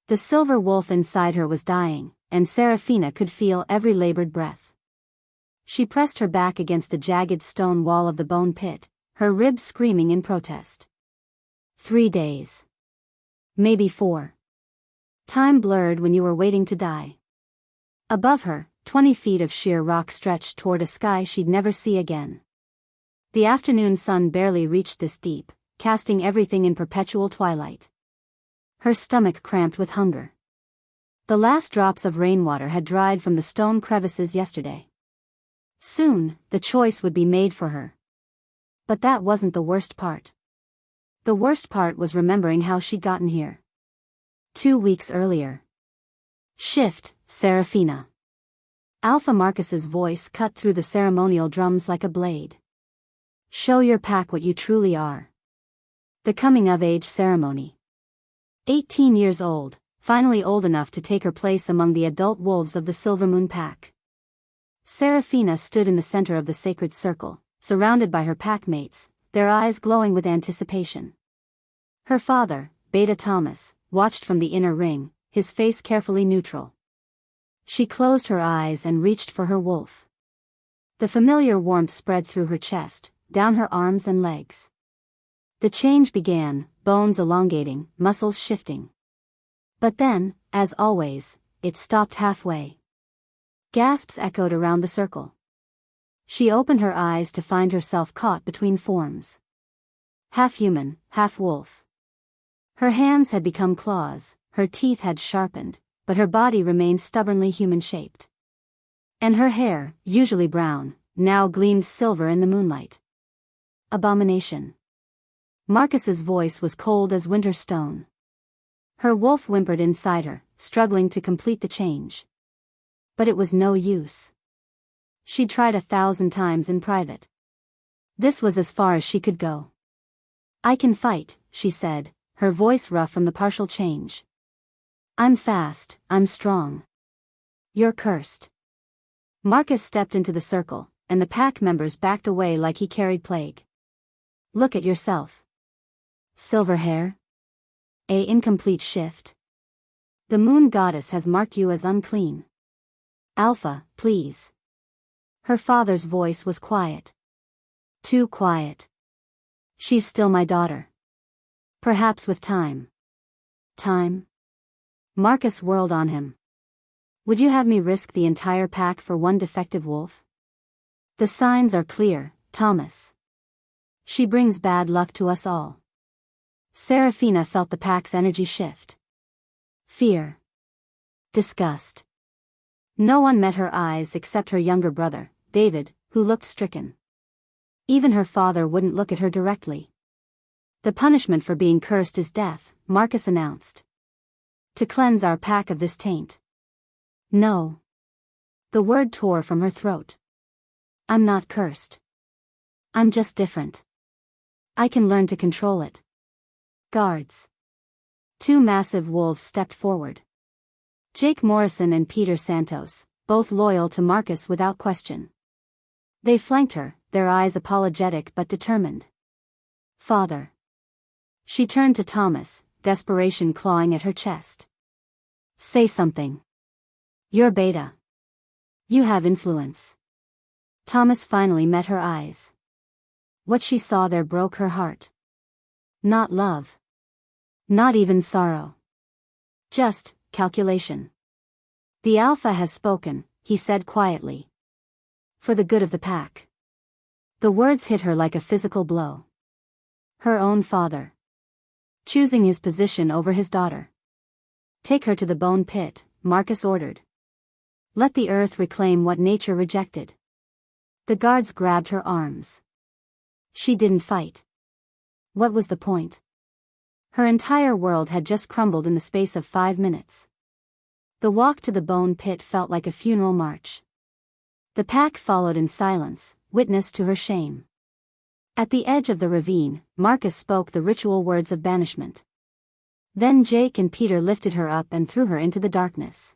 The silver wolf inside her was dying, and Seraphina could feel every labored breath. She pressed her back against the jagged stone wall of the bone pit, her ribs screaming in protest. 3 days. Maybe 4. Time blurred when you were waiting to die. Above her, 20 feet of sheer rock stretched toward a sky she'd never see again. The afternoon sun barely reached this deep, casting everything in perpetual twilight. Her stomach cramped with hunger. The last drops of rainwater had dried from the stone crevices yesterday. Soon, the choice would be made for her. But that wasn't the worst part. The worst part was remembering how she'd gotten here. 2 weeks earlier. Shift, Seraphina. Alpha Marcus's voice cut through the ceremonial drums like a blade. Show your pack what you truly are. The coming-of-age ceremony. 18 years old, finally old enough to take her place among the adult wolves of the Silvermoon pack. Seraphina stood in the center of the sacred circle, surrounded by her packmates, their eyes glowing with anticipation. Her father, Beta Thomas, watched from the inner ring, his face carefully neutral. She closed her eyes and reached for her wolf. The familiar warmth spread through her chest, down her arms and legs. The change began, bones elongating, muscles shifting. But then, as always, it stopped halfway. Gasps echoed around the circle. She opened her eyes to find herself caught between forms. Half human, half wolf. Her hands had become claws, her teeth had sharpened, but her body remained stubbornly human-shaped. And her hair, usually brown, now gleamed silver in the moonlight. Abomination. Marcus's voice was cold as winter stone. Her wolf whimpered inside her, struggling to complete the change. But it was no use. She'd tried 1,000 times in private. This was as far as she could go. I can fight, she said, her voice rough from the partial change. I'm fast, I'm strong. You're cursed. Marcus stepped into the circle, and the pack members backed away like he carried plague. Look at yourself. Silver hair? A incomplete shift. The moon goddess has marked you as unclean. Alpha, please. Her father's voice was quiet. Too quiet. She's still my daughter. Perhaps with time. Time? Marcus whirled on him. Would you have me risk the entire pack for one defective wolf? The signs are clear, Thomas. She brings bad luck to us all. Seraphina felt the pack's energy shift. Fear. Disgust. No one met her eyes except her younger brother, David, who looked stricken. Even her father wouldn't look at her directly. The punishment for being cursed is death, Marcus announced. To cleanse our pack of this taint. No. The word tore from her throat. I'm not cursed. I'm just different. I can learn to control it. Guards. 2 massive wolves stepped forward. Jake Morrison and Peter Santos, both loyal to Marcus without question. They flanked her, their eyes apologetic but determined. Father. She turned to Thomas, desperation clawing at her chest. Say something. You're Beta. You have influence. Thomas finally met her eyes. What she saw there broke her heart. Not love. Not even sorrow. Just calculation. The Alpha has spoken, he said quietly. For the good of the pack. The words hit her like a physical blow. Her own father. Choosing his position over his daughter. Take her to the bone pit, Marcus ordered. Let the earth reclaim what nature rejected. The guards grabbed her arms. She didn't fight. What was the point? Her entire world had just crumbled in the space of 5 minutes. The walk to the bone pit felt like a funeral march. The pack followed in silence, witness to her shame. At the edge of the ravine, Marcus spoke the ritual words of banishment. Then Jake and Peter lifted her up and threw her into the darkness.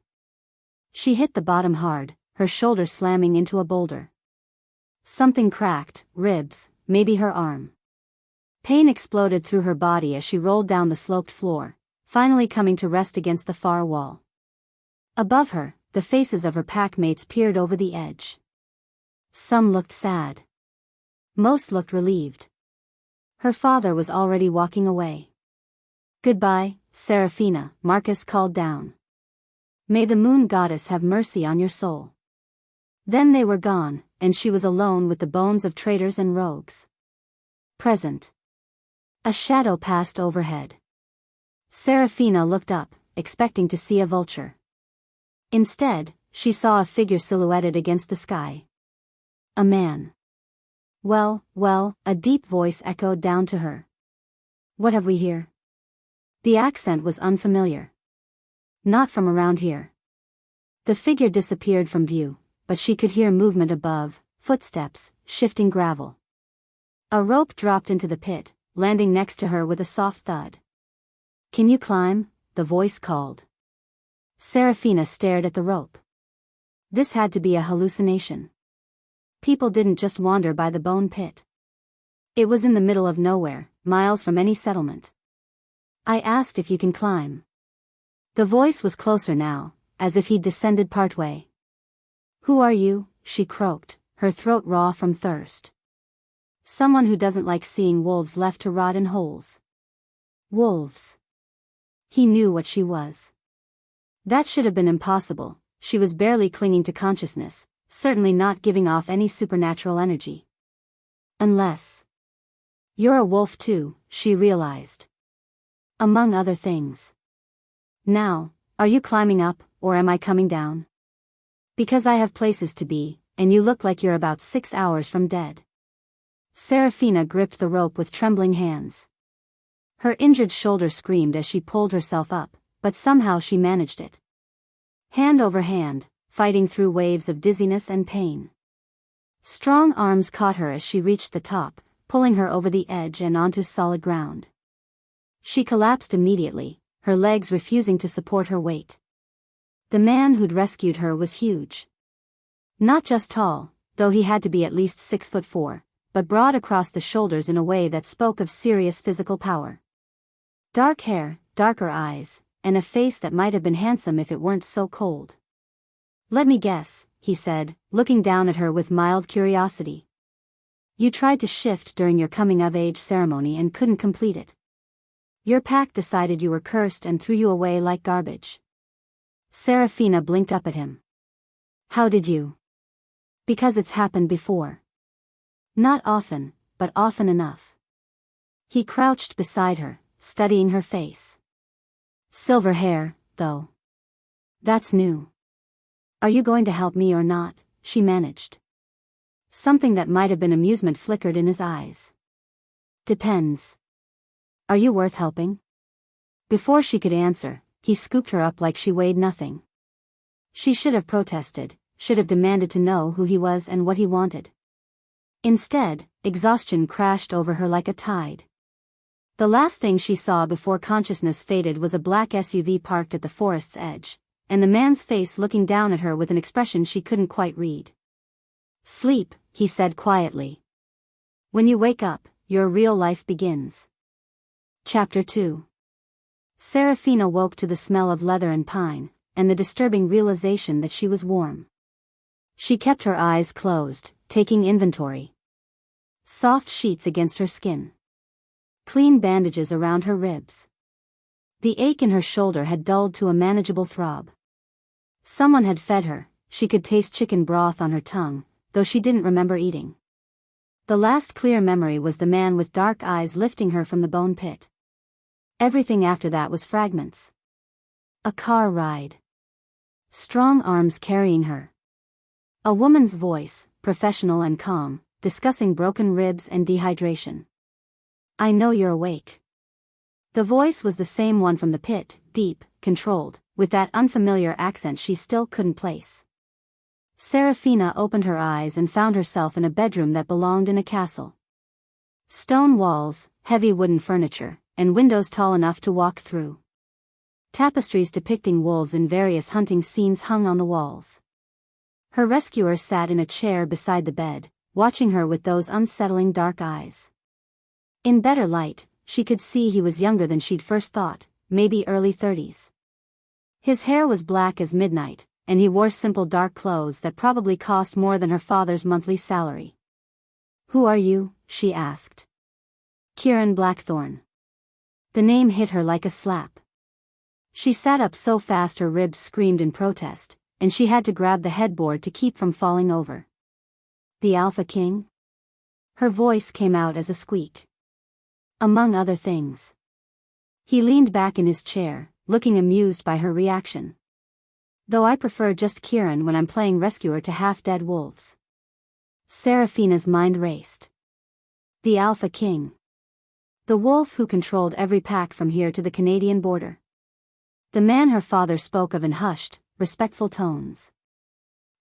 She hit the bottom hard, her shoulder slamming into a boulder. Something cracked, ribs, maybe her arm. Pain exploded through her body as she rolled down the sloped floor, finally coming to rest against the far wall. Above her, the faces of her packmates peered over the edge. Some looked sad. Most looked relieved. Her father was already walking away. "Goodbye, Seraphina," Marcus called down. "May the moon goddess have mercy on your soul." Then they were gone, and she was alone with the bones of traitors and rogues. Present. A shadow passed overhead. Seraphina looked up, expecting to see a vulture. Instead, she saw a figure silhouetted against the sky. A man. "Well, well," a deep voice echoed down to her. "What have we here?" The accent was unfamiliar. "Not from around here." The figure disappeared from view, but she could hear movement above, footsteps, shifting gravel. A rope dropped into the pit, landing next to her with a soft thud. "Can you climb?" the voice called. Seraphina stared at the rope. This had to be a hallucination. People didn't just wander by the bone pit. It was in the middle of nowhere, miles from any settlement. "I asked if you can climb." The voice was closer now, as if he'd descended partway. "Who are you?" she croaked, her throat raw from thirst. "Someone who doesn't like seeing wolves left to rot in holes." Wolves. He knew what she was. That should have been impossible. She was barely clinging to consciousness, certainly not giving off any supernatural energy. Unless... You're a wolf too, she realized. Among other things. Now, are you climbing up, or am I coming down? Because I have places to be, and you look like you're about 6 hours from dead. Seraphina gripped the rope with trembling hands. Her injured shoulder screamed as she pulled herself up, but somehow she managed it. Hand over hand, fighting through waves of dizziness and pain. Strong arms caught her as she reached the top, pulling her over the edge and onto solid ground. She collapsed immediately, her legs refusing to support her weight. The man who'd rescued her was huge. Not just tall, though he had to be at least 6'4", but broad across the shoulders in a way that spoke of serious physical power. Dark hair, darker eyes, and a face that might have been handsome if it weren't so cold. "Let me guess," he said, looking down at her with mild curiosity. "You tried to shift during your coming-of-age ceremony and couldn't complete it. Your pack decided you were cursed and threw you away like garbage." Seraphina blinked up at him. "How did you?" "Because it's happened before. Not often, but often enough." He crouched beside her, studying her face. "Silver hair, though. That's new. Are you going to help me or not?" she managed. Something that might have been amusement flickered in his eyes. "Depends. Are you worth helping?" Before she could answer, he scooped her up like she weighed nothing. She should have protested, should have demanded to know who he was and what he wanted. Instead, exhaustion crashed over her like a tide. The last thing she saw before consciousness faded was a black SUV parked at the forest's edge, and the man's face looking down at her with an expression she couldn't quite read. "Sleep," he said quietly. "When you wake up, your real life begins." Chapter 2. Seraphina woke to the smell of leather and pine, and the disturbing realization that she was warm. She kept her eyes closed, taking inventory. Soft sheets against her skin. Clean bandages around her ribs. The ache in her shoulder had dulled to a manageable throb. Someone had fed her, she could taste chicken broth on her tongue, though she didn't remember eating. The last clear memory was the man with dark eyes lifting her from the bone pit. Everything after that was fragments. A car ride. Strong arms carrying her. A woman's voice, professional and calm, discussing broken ribs and dehydration. "I know you're awake." The voice was the same one from the pit, deep, controlled, with that unfamiliar accent she still couldn't place. Seraphina opened her eyes and found herself in a bedroom that belonged in a castle. Stone walls, heavy wooden furniture, and windows tall enough to walk through. Tapestries depicting wolves in various hunting scenes hung on the walls. Her rescuer sat in a chair beside the bed, watching her with those unsettling dark eyes. In better light, she could see he was younger than she'd first thought, maybe early 30s. His hair was black as midnight, and he wore simple dark clothes that probably cost more than her father's monthly salary. "Who are you?" she asked. "Kieran Blackthorne." The name hit her like a slap. She sat up so fast her ribs screamed in protest, and she had to grab the headboard to keep from falling over. "The Alpha King?" Her voice came out as a squeak. "Among other things." He leaned back in his chair, looking amused by her reaction. "Though I prefer just Kieran when I'm playing rescuer to half-dead wolves." Serafina's mind raced. The Alpha King. The wolf who controlled every pack from here to the Canadian border. The man her father spoke of in hushed, respectful tones.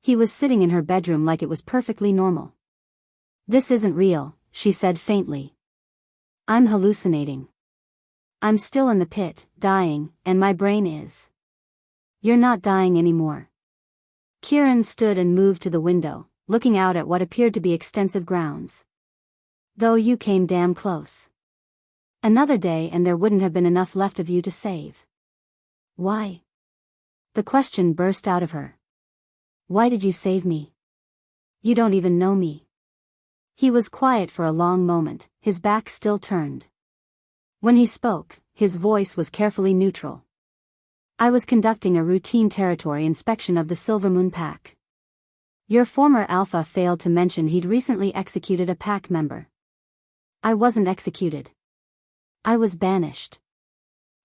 He was sitting in her bedroom like it was perfectly normal. "This isn't real," she said faintly. "I'm hallucinating. I'm still in the pit, dying, and my brain is." "You're not dying anymore." Kieran stood and moved to the window, looking out at what appeared to be extensive grounds. "Though you came damn close. Another day and there wouldn't have been enough left of you to save." "Why?" The question burst out of her. "Why did you save me? You don't even know me." He was quiet for a long moment, his back still turned. When he spoke, his voice was carefully neutral. "I was conducting a routine territory inspection of the Silvermoon Pack. Your former Alpha failed to mention he'd recently executed a pack member." "I wasn't executed. I was banished.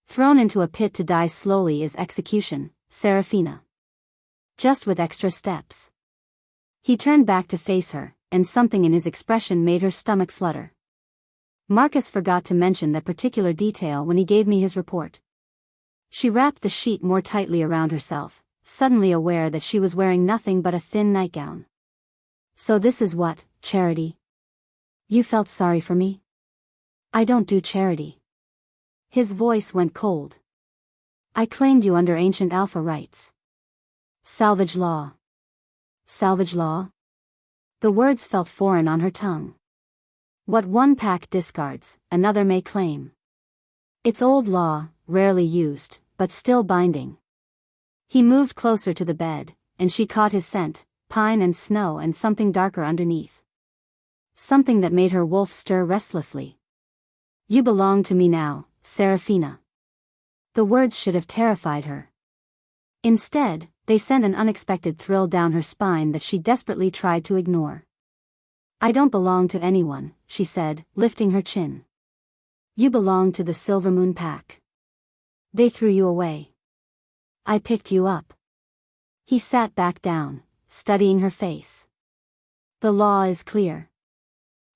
Thrown into a pit to die slowly is execution, Serafina. Just with extra steps." He turned back to face her, and something in his expression made her stomach flutter. "Marcus forgot to mention that particular detail when he gave me his report." She wrapped the sheet more tightly around herself, suddenly aware that she was wearing nothing but a thin nightgown. "So this is what, charity? You felt sorry for me?" "I don't do charity." His voice went cold. "I claimed you under ancient Alpha rights. Salvage law." "Salvage law?" The words felt foreign on her tongue. "What one pack discards, another may claim. It's old law, rarely used, but still binding." He moved closer to the bed, and she caught his scent, pine and snow and something darker underneath. Something that made her wolf stir restlessly. "You belong to me now, Serafina." The words should have terrified her. Instead, they sent an unexpected thrill down her spine that she desperately tried to ignore. "I don't belong to anyone," she said, lifting her chin. "You belong to the Silvermoon Pack. They threw you away. I picked you up." He sat back down, studying her face. "The law is clear.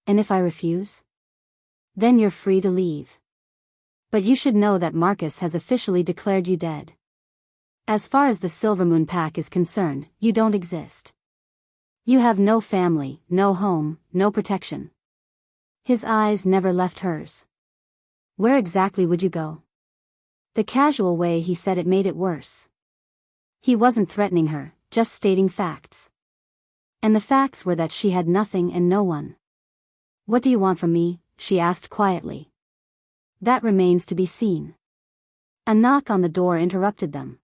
And if I refuse? Then you're free to leave. But you should know that Marcus has officially declared you dead. As far as the Silvermoon Pack is concerned, you don't exist. You have no family, no home, no protection." His eyes never left hers. "Where exactly would you go?" The casual way he said it made it worse. He wasn't threatening her, just stating facts. And the facts were that she had nothing and no one. "What do you want from me?" she asked quietly. "That remains to be seen." A knock on the door interrupted them.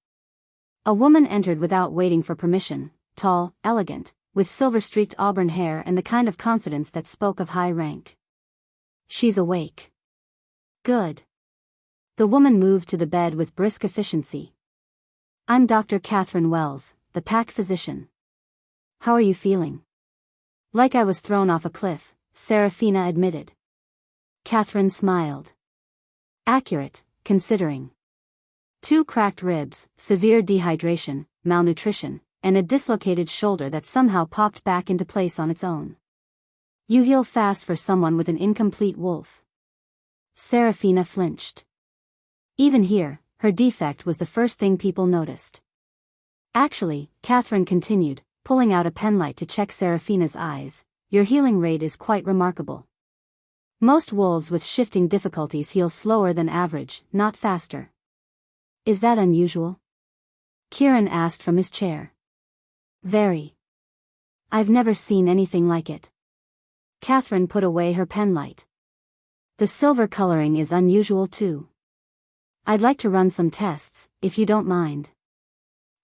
A woman entered without waiting for permission, tall, elegant, with silver-streaked auburn hair and the kind of confidence that spoke of high rank. "She's awake." "Good." The woman moved to the bed with brisk efficiency. "I'm Dr. Catherine Wells, the pack physician. How are you feeling?" "Like I was thrown off a cliff," Serafina admitted. Catherine smiled. "Accurate, considering. 2 cracked ribs, severe dehydration, malnutrition, and a dislocated shoulder that somehow popped back into place on its own. You heal fast for someone with an incomplete wolf." Serafina flinched. Even here, her defect was the first thing people noticed. "Actually," Catherine continued, pulling out a penlight to check Serafina's eyes, "your healing rate is quite remarkable. Most wolves with shifting difficulties heal slower than average, not faster." "Is that unusual?" Kieran asked from his chair. "Very. I've never seen anything like it." Catherine put away her penlight. "The silver coloring is unusual too. I'd like to run some tests, if you don't mind.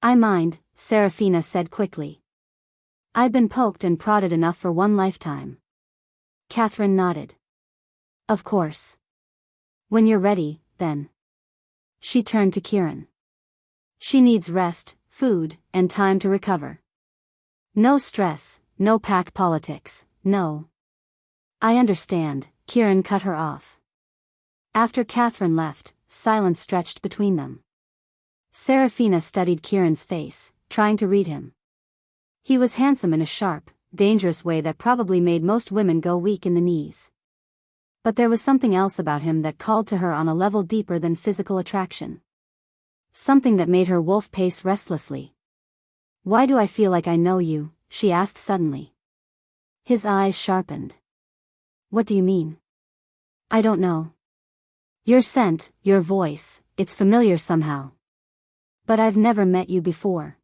I mind, Serafina said quickly. I've been poked and prodded enough for one lifetime. Catherine nodded. Of course. When you're ready, then. She turned to Kieran. She needs rest, food, and time to recover. No stress, no pack politics, no. I understand, Kieran cut her off. After Catherine left, silence stretched between them. Serafina studied Kieran's face, trying to read him. He was handsome in a sharp, dangerous way that probably made most women go weak in the knees. But there was something else about him that called to her on a level deeper than physical attraction. Something that made her wolf pace restlessly. Why do I feel like I know you? She asked suddenly. His eyes sharpened. What do you mean? I don't know. Your scent, your voice, it's familiar somehow. But I've never met you before.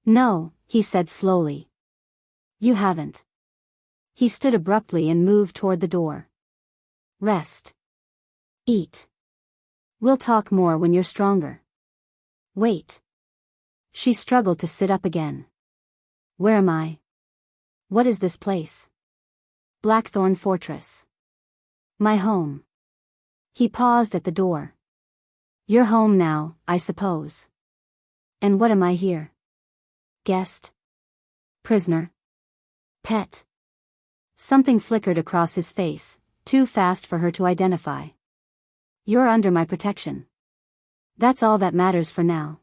No, he said slowly. You haven't. He stood abruptly and moved toward the door. Rest. Eat. We'll talk more when you're stronger. Wait. She struggled to sit up again. Where am I? What is this place? Blackthorn Fortress. My home. He paused at the door. You're home now, I suppose. And what am I here? Guest? Prisoner? Pet? Something flickered across his face, too fast for her to identify. You're under my protection. That's all that matters for now.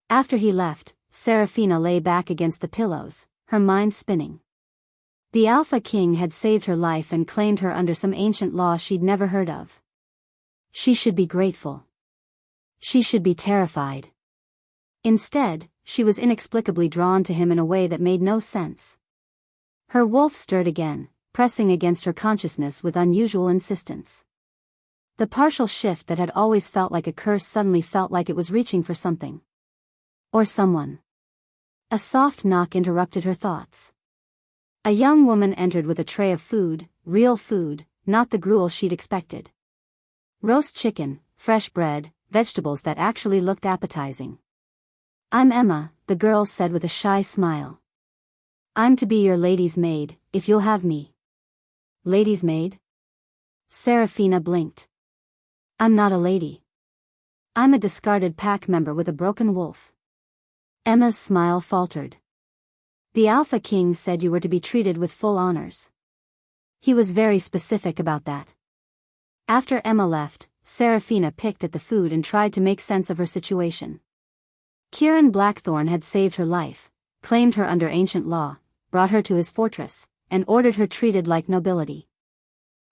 After he left, Serafina lay back against the pillows, her mind spinning. The Alpha King had saved her life and claimed her under some ancient law she'd never heard of. She should be grateful. She should be terrified. Instead, she was inexplicably drawn to him in a way that made no sense. Her wolf stirred again, pressing against her consciousness with unusual insistence. The partial shift that had always felt like a curse suddenly felt like it was reaching for something. Or someone. A soft knock interrupted her thoughts. A young woman entered with a tray of food, real food, not the gruel she'd expected. Roast chicken, fresh bread, vegetables that actually looked appetizing. I'm Emma, the girl said with a shy smile. I'm to be your lady's maid, if you'll have me. Lady's maid? Serafina blinked. I'm not a lady. I'm a discarded pack member with a broken wolf. Emma's smile faltered. The Alpha King said you were to be treated with full honors. He was very specific about that. After Emma left, Serafina picked at the food and tried to make sense of her situation. Kieran Blackthorn had saved her life, claimed her under ancient law, brought her to his fortress, and ordered her treated like nobility.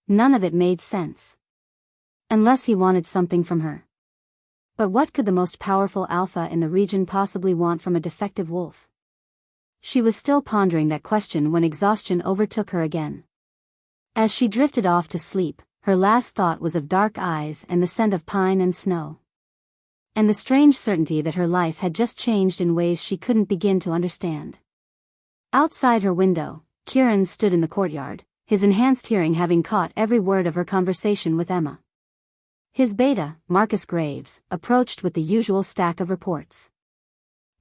None of it made sense. Unless he wanted something from her. But what could the most powerful alpha in the region possibly want from a defective wolf? She was still pondering that question when exhaustion overtook her again. As she drifted off to sleep, her last thought was of dark eyes and the scent of pine and snow. And the strange certainty that her life had just changed in ways she couldn't begin to understand. Outside her window, Kieran stood in the courtyard, his enhanced hearing having caught every word of her conversation with Emma. His beta, Marcus Graves, approached with the usual stack of reports.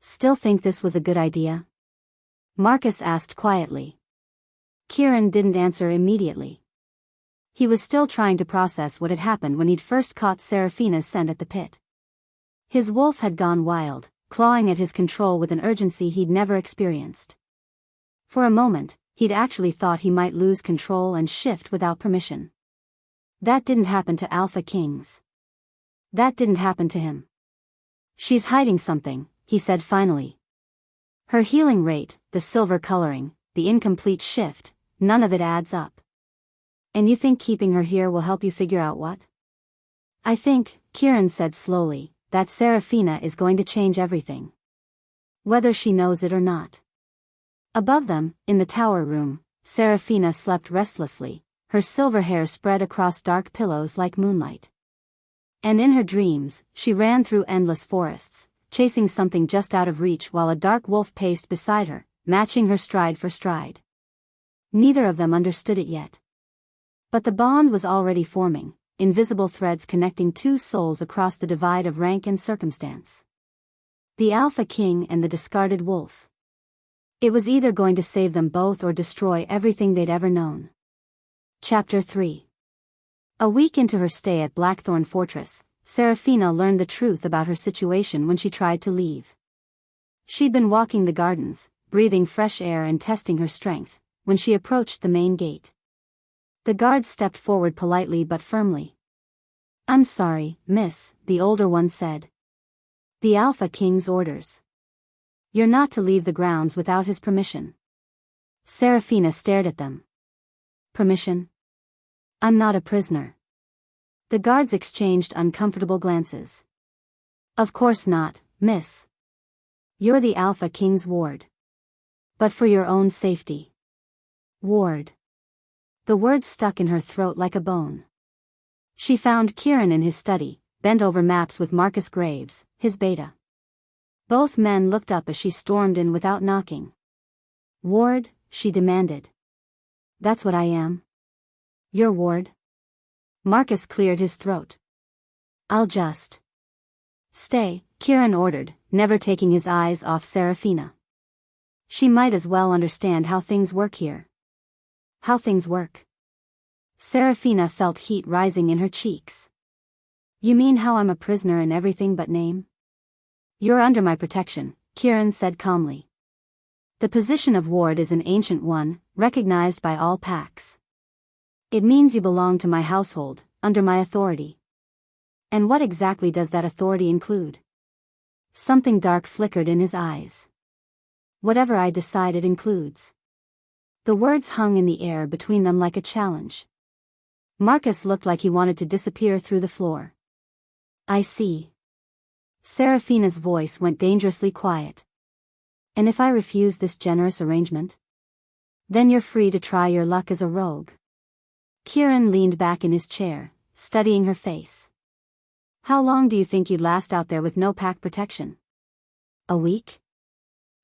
Still think this was a good idea? Marcus asked quietly. Kieran didn't answer immediately. He was still trying to process what had happened when he'd first caught Serafina's scent at the pit. His wolf had gone wild, clawing at his control with an urgency he'd never experienced. For a moment, he'd actually thought he might lose control and shift without permission. That didn't happen to Alpha Kings. That didn't happen to him. She's hiding something, he said finally. Her healing rate, the silver coloring, the incomplete shift, none of it adds up. And you think keeping her here will help you figure out what? I think, Kieran said slowly, that Serafina is going to change everything. Whether she knows it or not. Above them, in the tower room, Serafina slept restlessly, her silver hair spread across dark pillows like moonlight. And in her dreams, she ran through endless forests, chasing something just out of reach while a dark wolf paced beside her, matching her stride for stride. Neither of them understood it yet. But the bond was already forming, invisible threads connecting two souls across the divide of rank and circumstance. The Alpha King and the discarded wolf. It was either going to save them both or destroy everything they'd ever known. Chapter 3. A week into her stay at Blackthorn Fortress, Seraphina learned the truth about her situation when she tried to leave. She'd been walking the gardens, breathing fresh air and testing her strength, when she approached the main gate. The guard stepped forward politely but firmly. "I'm sorry, miss," the older one said. "The Alpha King's orders. You're not to leave the grounds without his permission." Seraphina stared at them. "Permission? I'm not a prisoner." The guards exchanged uncomfortable glances. "Of course not, miss. You're the Alpha King's ward. But for your own safety." Ward. The word stuck in her throat like a bone. She found Kieran in his study, bent over maps with Marcus Graves, his beta. Both men looked up as she stormed in without knocking. "Ward?" she demanded. "That's what I am." "Your ward?" Marcus cleared his throat. "I'll just stay," Kieran ordered, never taking his eyes off Seraphina. She might as well understand how things work here. How things work? Seraphina felt heat rising in her cheeks. "You mean how I'm a prisoner in everything but name?" "You're under my protection," Kieran said calmly. "The position of ward is an ancient one, recognized by all packs. It means you belong to my household, under my authority." "And what exactly does that authority include?" Something dark flickered in his eyes. "Whatever I decide it includes." The words hung in the air between them like a challenge. Marcus looked like he wanted to disappear through the floor. "I see." Seraphina's voice went dangerously quiet. "And if I refuse this generous arrangement? Then you're free to try your luck as a rogue." Kieran leaned back in his chair, studying her face. "How long do you think you'd last out there with no pack protection? A week?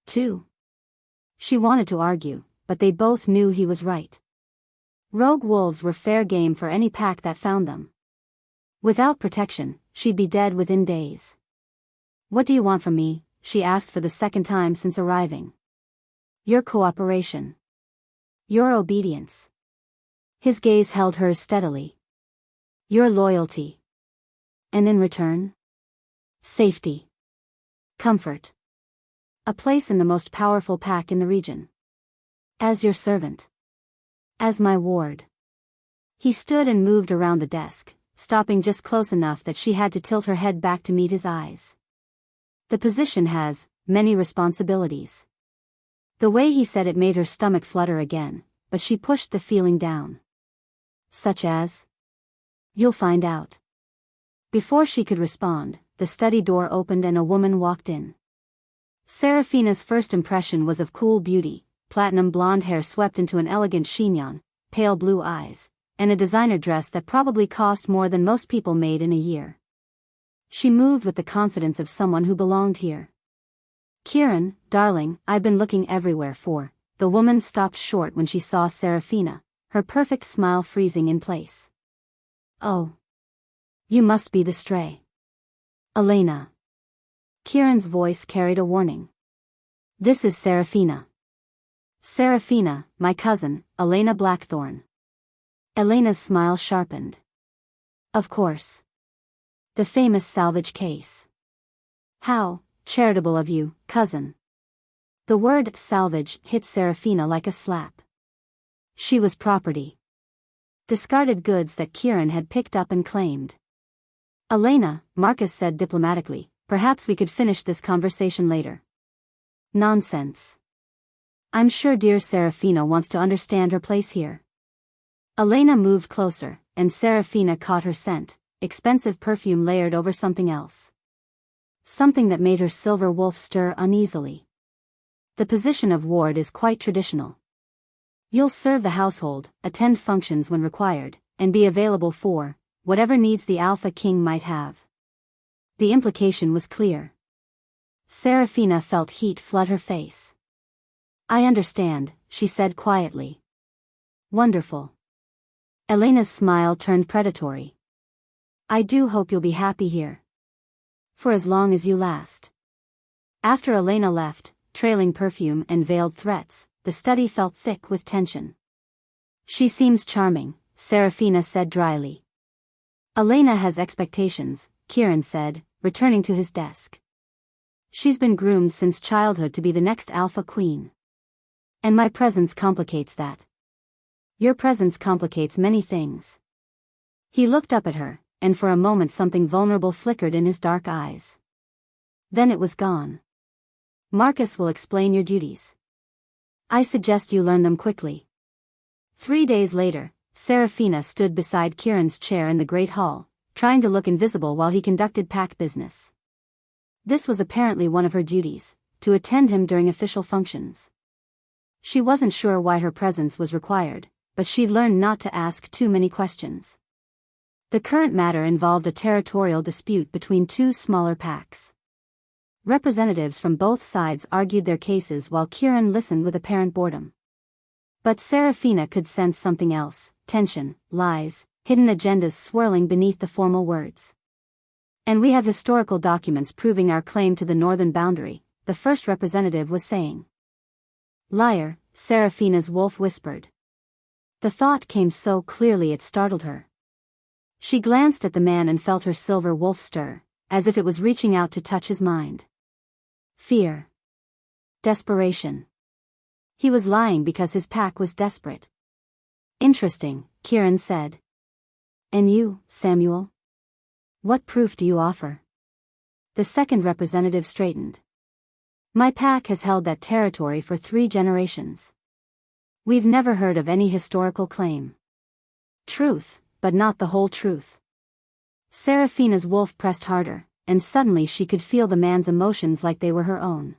2? She wanted to argue, but they both knew he was right. Rogue wolves were fair game for any pack that found them. Without protection, she'd be dead within days. "What do you want from me?" she asked for the second time since arriving. "Your cooperation. Your obedience." His gaze held hers steadily. "Your loyalty. And in return? Safety. Comfort. A place in the most powerful pack in the region. As your servant. As my ward." He stood and moved around the desk, stopping just close enough that she had to tilt her head back to meet his eyes. "The position has many responsibilities." The way he said it made her stomach flutter again, but she pushed the feeling down. "Such as?" "You'll find out." Before she could respond, the study door opened and a woman walked in. Seraphina's first impression was of cool beauty, platinum blonde hair swept into an elegant chignon, pale blue eyes, and a designer dress that probably cost more than most people made in a year. She moved with the confidence of someone who belonged here. "Kieran, darling, I've been looking everywhere for..." The woman stopped short when she saw Seraphina, her perfect smile freezing in place. "Oh. You must be the stray. Elena." Kieran's voice carried a warning. "This is Seraphina." "Seraphina, my cousin, Elena Blackthorn." Elena's smile sharpened. "Of course. The famous salvage case. How charitable of you, cousin." The word salvage hit Seraphina like a slap. She was property. Discarded goods that Kieran had picked up and claimed. "Elena," Marcus said diplomatically, "perhaps we could finish this conversation later." "Nonsense. I'm sure dear Seraphina wants to understand her place here." Elena moved closer, and Seraphina caught her scent, expensive perfume layered over something else. Something that made her silver wolf stir uneasily. "The position of ward is quite traditional. You'll serve the household, attend functions when required, and be available for whatever needs the Alpha King might have." The implication was clear. Seraphina felt heat flood her face. "I understand," she said quietly. "Wonderful." Elena's smile turned predatory. I do hope you'll be happy here. For as long as you last. After Elena left, trailing perfume and veiled threats, the study felt thick with tension. She seems charming, Serafina said dryly. Elena has expectations, Kieran said, returning to his desk. She's been groomed since childhood to be the next alpha queen. And my presence complicates that. Your presence complicates many things. He looked up at her, and for a moment something vulnerable flickered in his dark eyes. Then it was gone. Marcus will explain your duties. I suggest you learn them quickly. 3 days later, Serafina stood beside Kieran's chair in the Great Hall, trying to look invisible while he conducted pack business. This was apparently one of her duties, to attend him during official functions. She wasn't sure why her presence was required, but she'd learned not to ask too many questions. The current matter involved a territorial dispute between two smaller packs. Representatives from both sides argued their cases while Kieran listened with apparent boredom. But Serafina could sense something else: tension, lies, hidden agendas swirling beneath the formal words. And we have historical documents proving our claim to the northern boundary, the first representative was saying. Liar, Serafina's wolf whispered. The thought came so clearly it startled her. She glanced at the man and felt her silver wolf stir, as if it was reaching out to touch his mind. Fear. Desperation. He was lying because his pack was desperate. Interesting, Kieran said. And you, Samuel? What proof do you offer? The second representative straightened. My pack has held that territory for 3 generations. We've never heard of any historical claim. Truth, but not the whole truth. Serafina's wolf pressed harder, and suddenly she could feel the man's emotions like they were her own.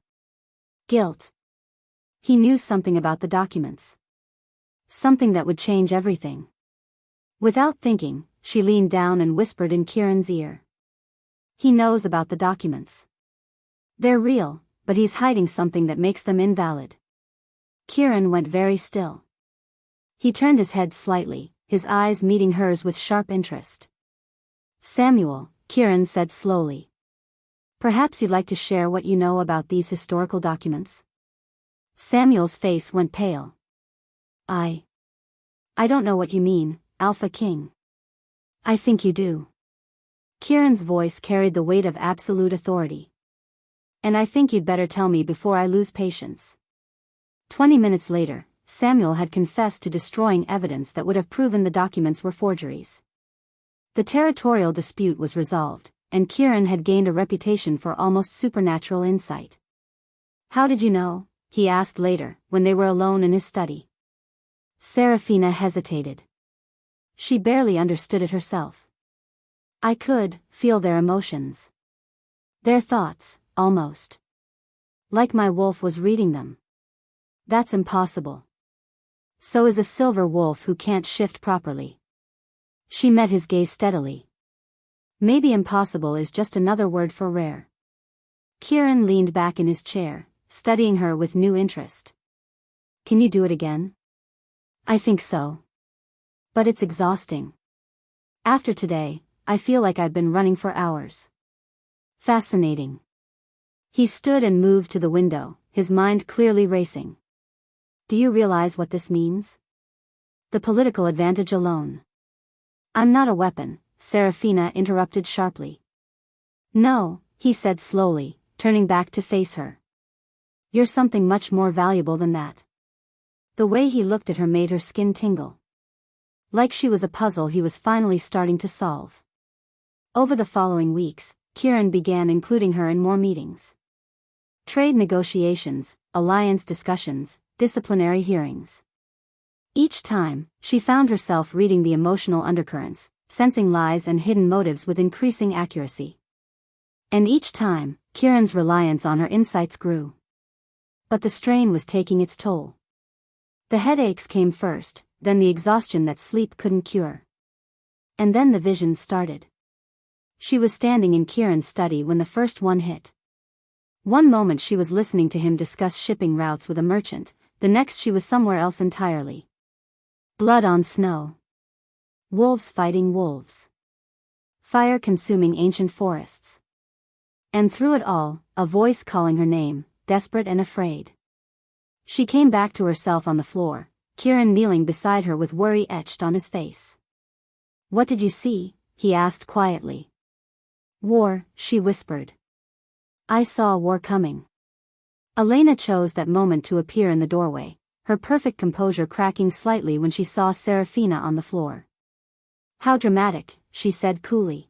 Guilt. He knew something about the documents. Something that would change everything. Without thinking, she leaned down and whispered in Kieran's ear. He knows about the documents. They're real, but he's hiding something that makes them invalid. Kieran went very still. He turned his head slightly, his eyes meeting hers with sharp interest. Samuel, Kieran said slowly. Perhaps you'd like to share what you know about these historical documents? Samuel's face went pale. I don't know what you mean, Alpha King. I think you do. Kieran's voice carried the weight of absolute authority. And I think you'd better tell me before I lose patience. 20 minutes later, Samuel had confessed to destroying evidence that would have proven the documents were forgeries. The territorial dispute was resolved, and Kieran had gained a reputation for almost supernatural insight. How did you know? He asked later, when they were alone in his study. Serafina hesitated. She barely understood it herself. I could feel their emotions. Their thoughts, almost. Like my wolf was reading them. That's impossible. So is a silver wolf who can't shift properly. She met his gaze steadily. Maybe impossible is just another word for rare. Kieran leaned back in his chair, studying her with new interest. Can you do it again? I think so. But it's exhausting. After today, I feel like I've been running for hours. Fascinating. He stood and moved to the window, his mind clearly racing. Do you realize what this means? The political advantage alone. I'm not a weapon, Serafina interrupted sharply. No, he said slowly, turning back to face her. You're something much more valuable than that. The way he looked at her made her skin tingle. Like she was a puzzle he was finally starting to solve. Over the following weeks, Kieran began including her in more meetings. Trade negotiations, alliance discussions, disciplinary hearings. Each time, she found herself reading the emotional undercurrents, sensing lies and hidden motives with increasing accuracy. And each time, Kieran's reliance on her insights grew. But the strain was taking its toll. The headaches came first, then the exhaustion that sleep couldn't cure. And then the visions started. She was standing in Kieran's study when the first one hit. One moment she was listening to him discuss shipping routes with a merchant, the next she was somewhere else entirely. Blood on snow. Wolves fighting wolves. fire consuming ancient forests. And through it all, a voice calling her name, desperate and afraid. She came back to herself on the floor, Kieran kneeling beside her with worry etched on his face. "What did you see?" he asked quietly. "War," she whispered. "I saw war coming." Elena chose that moment to appear in the doorway, her perfect composure cracking slightly when she saw Serafina on the floor. "How dramatic," she said coolly.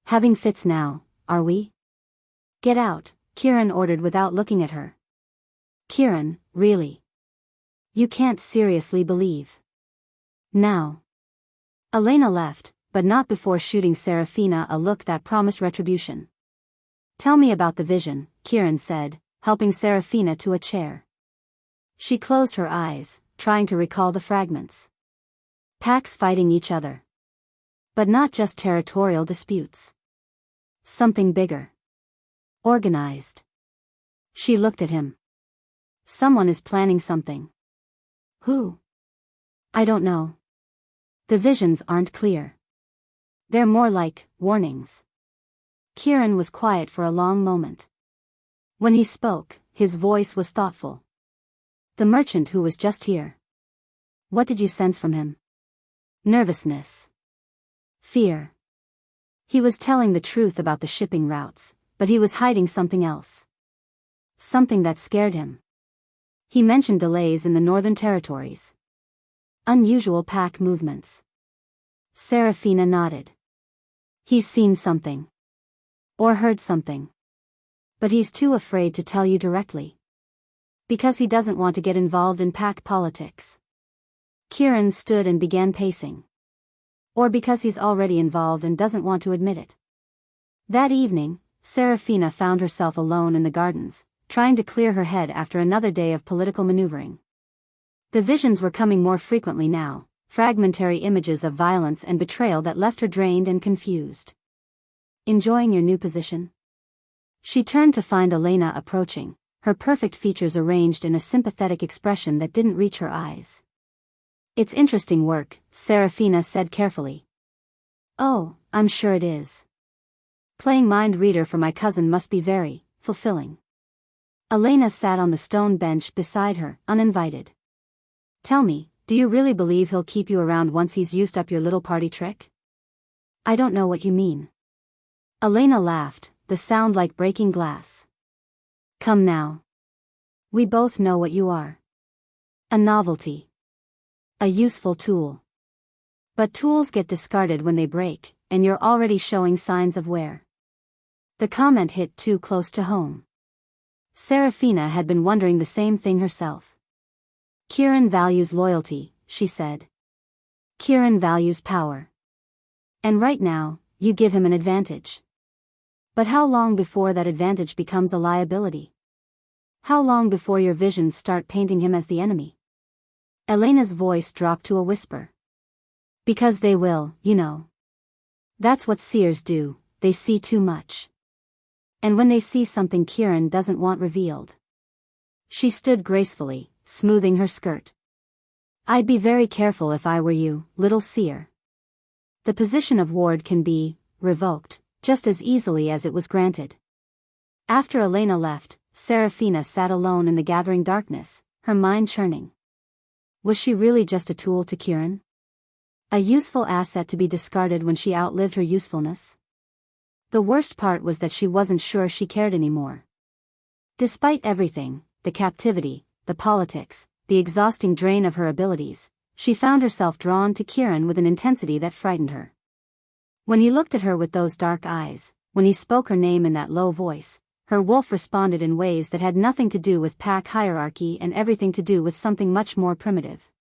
"Having fits now, are we?" "Get out," Kieran ordered without looking at her. "Kieran, really? You can't seriously believe." "Now." Elena left, but not before shooting Serafina a look that promised retribution. "Tell me about the vision," Kieran said, helping Serafina to a chair. She closed her eyes, trying to recall the fragments. Packs fighting each other. But not just territorial disputes. Something bigger. Organized. She looked at him. "Someone is planning something." "Who?" "I don't know. The visions aren't clear. They're more like warnings." Kieran was quiet for a long moment. When he spoke, his voice was thoughtful. "The merchant who was just here. What did you sense from him?" "Nervousness. Fear. He was telling the truth about the shipping routes, but he was hiding something else. Something that scared him. He mentioned delays in the Northern Territories. Unusual pack movements." Serafina nodded. "He's seen something. Or heard something. But he's too afraid to tell you directly. Because he doesn't want to get involved in pack politics." Kieran stood and began pacing. Or because he's already involved and doesn't want to admit it. That evening, Serafina found herself alone in the gardens, trying to clear her head after another day of political maneuvering. The visions were coming more frequently now, fragmentary images of violence and betrayal that left her drained and confused. "Enjoying your new position?" She turned to find Elena approaching, her perfect features arranged in a sympathetic expression that didn't reach her eyes. "It's interesting work," Serafina said carefully. "Oh, I'm sure it is. Playing mind reader for my cousin must be very fulfilling." Elena sat on the stone bench beside her, uninvited. "Tell me, do you really believe he'll keep you around once he's used up your little party trick?" "I don't know what you mean." Elena laughed, the sound like breaking glass. "Come now. We both know what you are. A novelty. A useful tool. But tools get discarded when they break, and you're already showing signs of wear." The comment hit too close to home. Serafina had been wondering the same thing herself. "Kieran values loyalty," she said. "Kieran values power. And right now, you give him an advantage. But how long before that advantage becomes a liability? How long before your visions start painting him as the enemy?" Elena's voice dropped to a whisper. "Because they will, you know. That's what seers do, they see too much. And when they see something Kieran doesn't want revealed." She stood gracefully, smoothing her skirt. "I'd be very careful if I were you, little seer. The position of ward can be revoked just as easily as it was granted." After Elena left, Serafina sat alone in the gathering darkness, her mind churning. Was she really just a tool to Kieran? A useful asset to be discarded when she outlived her usefulness? The worst part was that she wasn't sure she cared anymore. Despite everything, the captivity, the politics, the exhausting drain of her abilities, she found herself drawn to Kieran with an intensity that frightened her. When he looked at her with those dark eyes, when he spoke her name in that low voice, her wolf responded in ways that had nothing to do with pack hierarchy and everything to do with something much more primitive.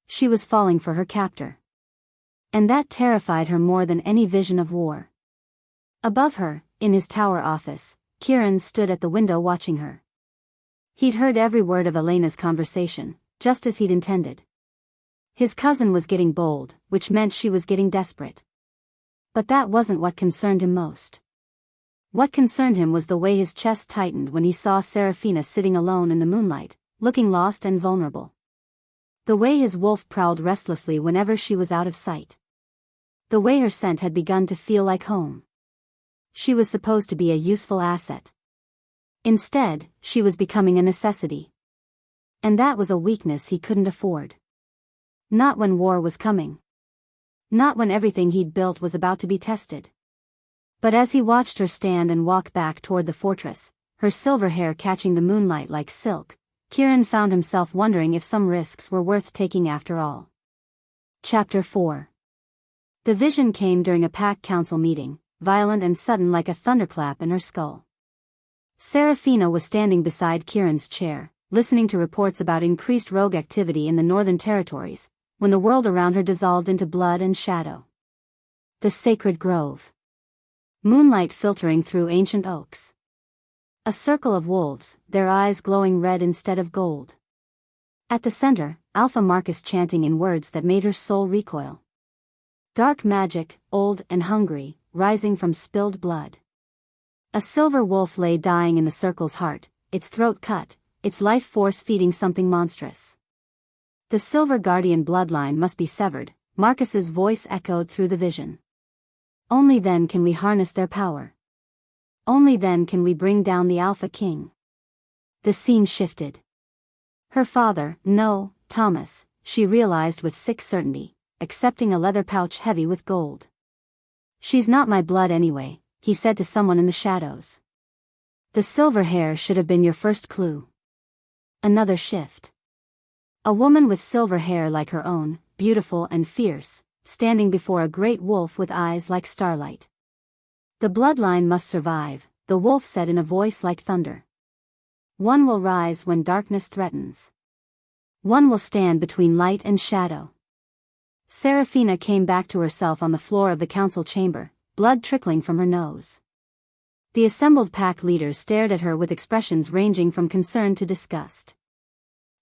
She was falling for her captor. And that terrified her more than any vision of war. Above her, in his tower office, Kieran stood at the window watching her. He'd heard every word of Elena's conversation, just as he'd intended. His cousin was getting bold, which meant she was getting desperate. But that wasn't what concerned him most. What concerned him was the way his chest tightened when he saw Serafina sitting alone in the moonlight, looking lost and vulnerable. The way his wolf prowled restlessly whenever she was out of sight. The way her scent had begun to feel like home. She was supposed to be a useful asset. Instead, she was becoming a necessity. And that was a weakness he couldn't afford. Not when war was coming. Not when everything he'd built was about to be tested. But as he watched her stand and walk back toward the fortress, her silver hair catching the moonlight like silk, Kieran found himself wondering if some risks were worth taking after all. Chapter 4. The vision came during a pack council meeting, violent and sudden like a thunderclap in her skull. Seraphina was standing beside Kieran's chair, listening to reports about increased rogue activity in the Northern Territories, when the world around her dissolved into blood and shadow. The sacred grove. Moonlight filtering through ancient oaks. A circle of wolves, their eyes glowing red instead of gold. At the center, Alpha Marcus chanting in words that made her soul recoil. Dark magic, old and hungry, rising from spilled blood. A silver wolf lay dying in the circle's heart, its throat cut, its life force feeding something monstrous. The Silver Guardian bloodline must be severed, Marcus's voice echoed through the vision. Only then can we harness their power. Only then can we bring down the Alpha King. The scene shifted. Her father, no, Thomas, she realized with sick certainty, accepting a leather pouch heavy with gold. She's not my blood anyway, he said to someone in the shadows. The silver hair should have been your first clue. Another shift. A woman with silver hair like her own, beautiful and fierce, standing before a great wolf with eyes like starlight. The bloodline must survive, the wolf said in a voice like thunder. One will rise when darkness threatens. One will stand between light and shadow. Seraphina came back to herself on the floor of the council chamber, blood trickling from her nose. The assembled pack leaders stared at her with expressions ranging from concern to disgust.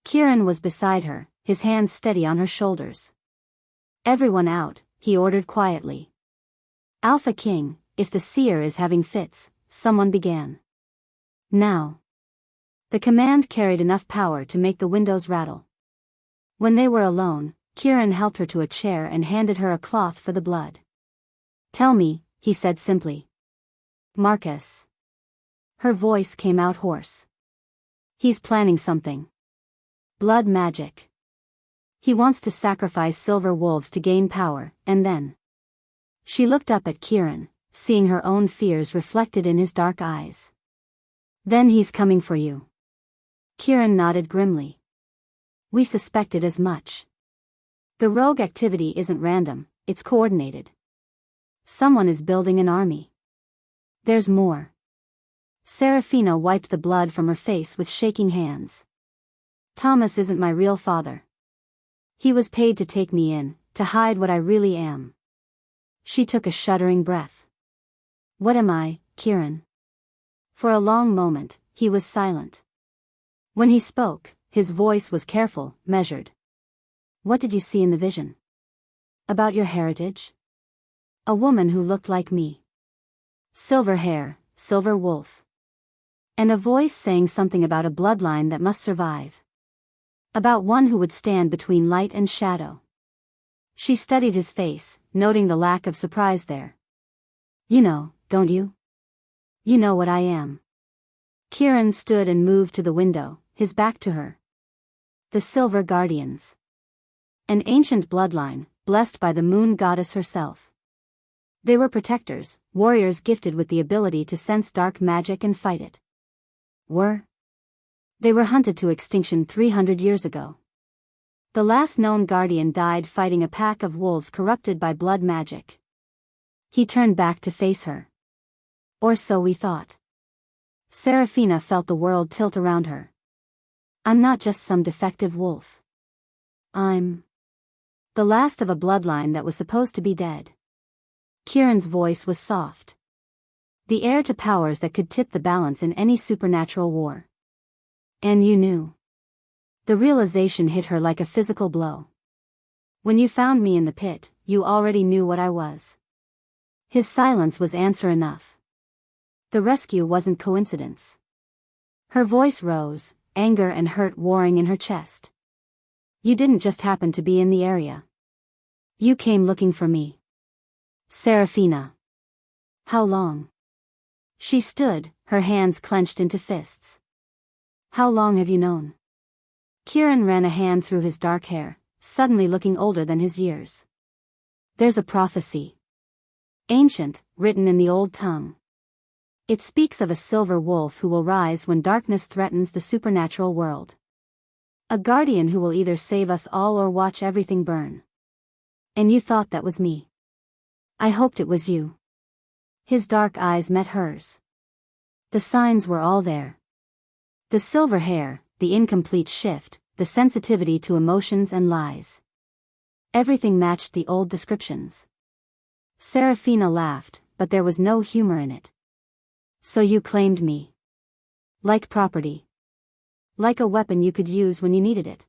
Kieran was beside her, his hands steady on her shoulders. Everyone out, he ordered quietly. Alpha King, if the seer is having fits, someone began. Now. The command carried enough power to make the windows rattle. When they were alone, Kieran helped her to a chair and handed her a cloth for the blood. Tell me, he said simply. Marcus. Her voice came out hoarse. He's planning something. Blood magic. He wants to sacrifice silver wolves to gain power, and then. She looked up at Kieran, seeing her own fears reflected in his dark eyes. Then he's coming for you. Kieran nodded grimly. We suspected as much. The rogue activity isn't random, it's coordinated. Someone is building an army. There's more. Seraphina wiped the blood from her face with shaking hands. Thomas isn't my real father. He was paid to take me in, to hide what I really am. She took a shuddering breath. What am I, Kieran? For a long moment, he was silent. When he spoke, his voice was careful, measured. What did you see in the vision? About your heritage? A woman who looked like me. Silver hair, silver wolf. And a voice saying something about a bloodline that must survive. About one who would stand between light and shadow. She studied his face, noting the lack of surprise there. You know, don't you? You know what I am. Kieran stood and moved to the window, his back to her. The Silver Guardians. An ancient bloodline, blessed by the moon goddess herself. They were protectors, warriors gifted with the ability to sense dark magic and fight it. They were hunted to extinction 300 years ago. The last known guardian died fighting a pack of wolves corrupted by blood magic. He turned back to face her. Or so we thought. Seraphina felt the world tilt around her. I'm not just some defective wolf. I'm the last of a bloodline that was supposed to be dead. Kieran's voice was soft. The heir to powers that could tip the balance in any supernatural war. And you knew. The realization hit her like a physical blow. When you found me in the pit, you already knew what I was. His silence was answer enough. The rescue wasn't coincidence. Her voice rose, anger and hurt warring in her chest. You didn't just happen to be in the area. You came looking for me. Serafina. How long? She stood, her hands clenched into fists. How long have you known? Kieran ran a hand through his dark hair, suddenly looking older than his years. There's a prophecy. Ancient, written in the old tongue. It speaks of a silver wolf who will rise when darkness threatens the supernatural world. A guardian who will either save us all or watch everything burn. And you thought that was me. I hoped it was you. His dark eyes met hers. The signs were all there. The silver hair, the incomplete shift, the sensitivity to emotions and lies. Everything matched the old descriptions. Serafina laughed, but there was no humor in it. So you claimed me. Like property. Like a weapon you could use when you needed it.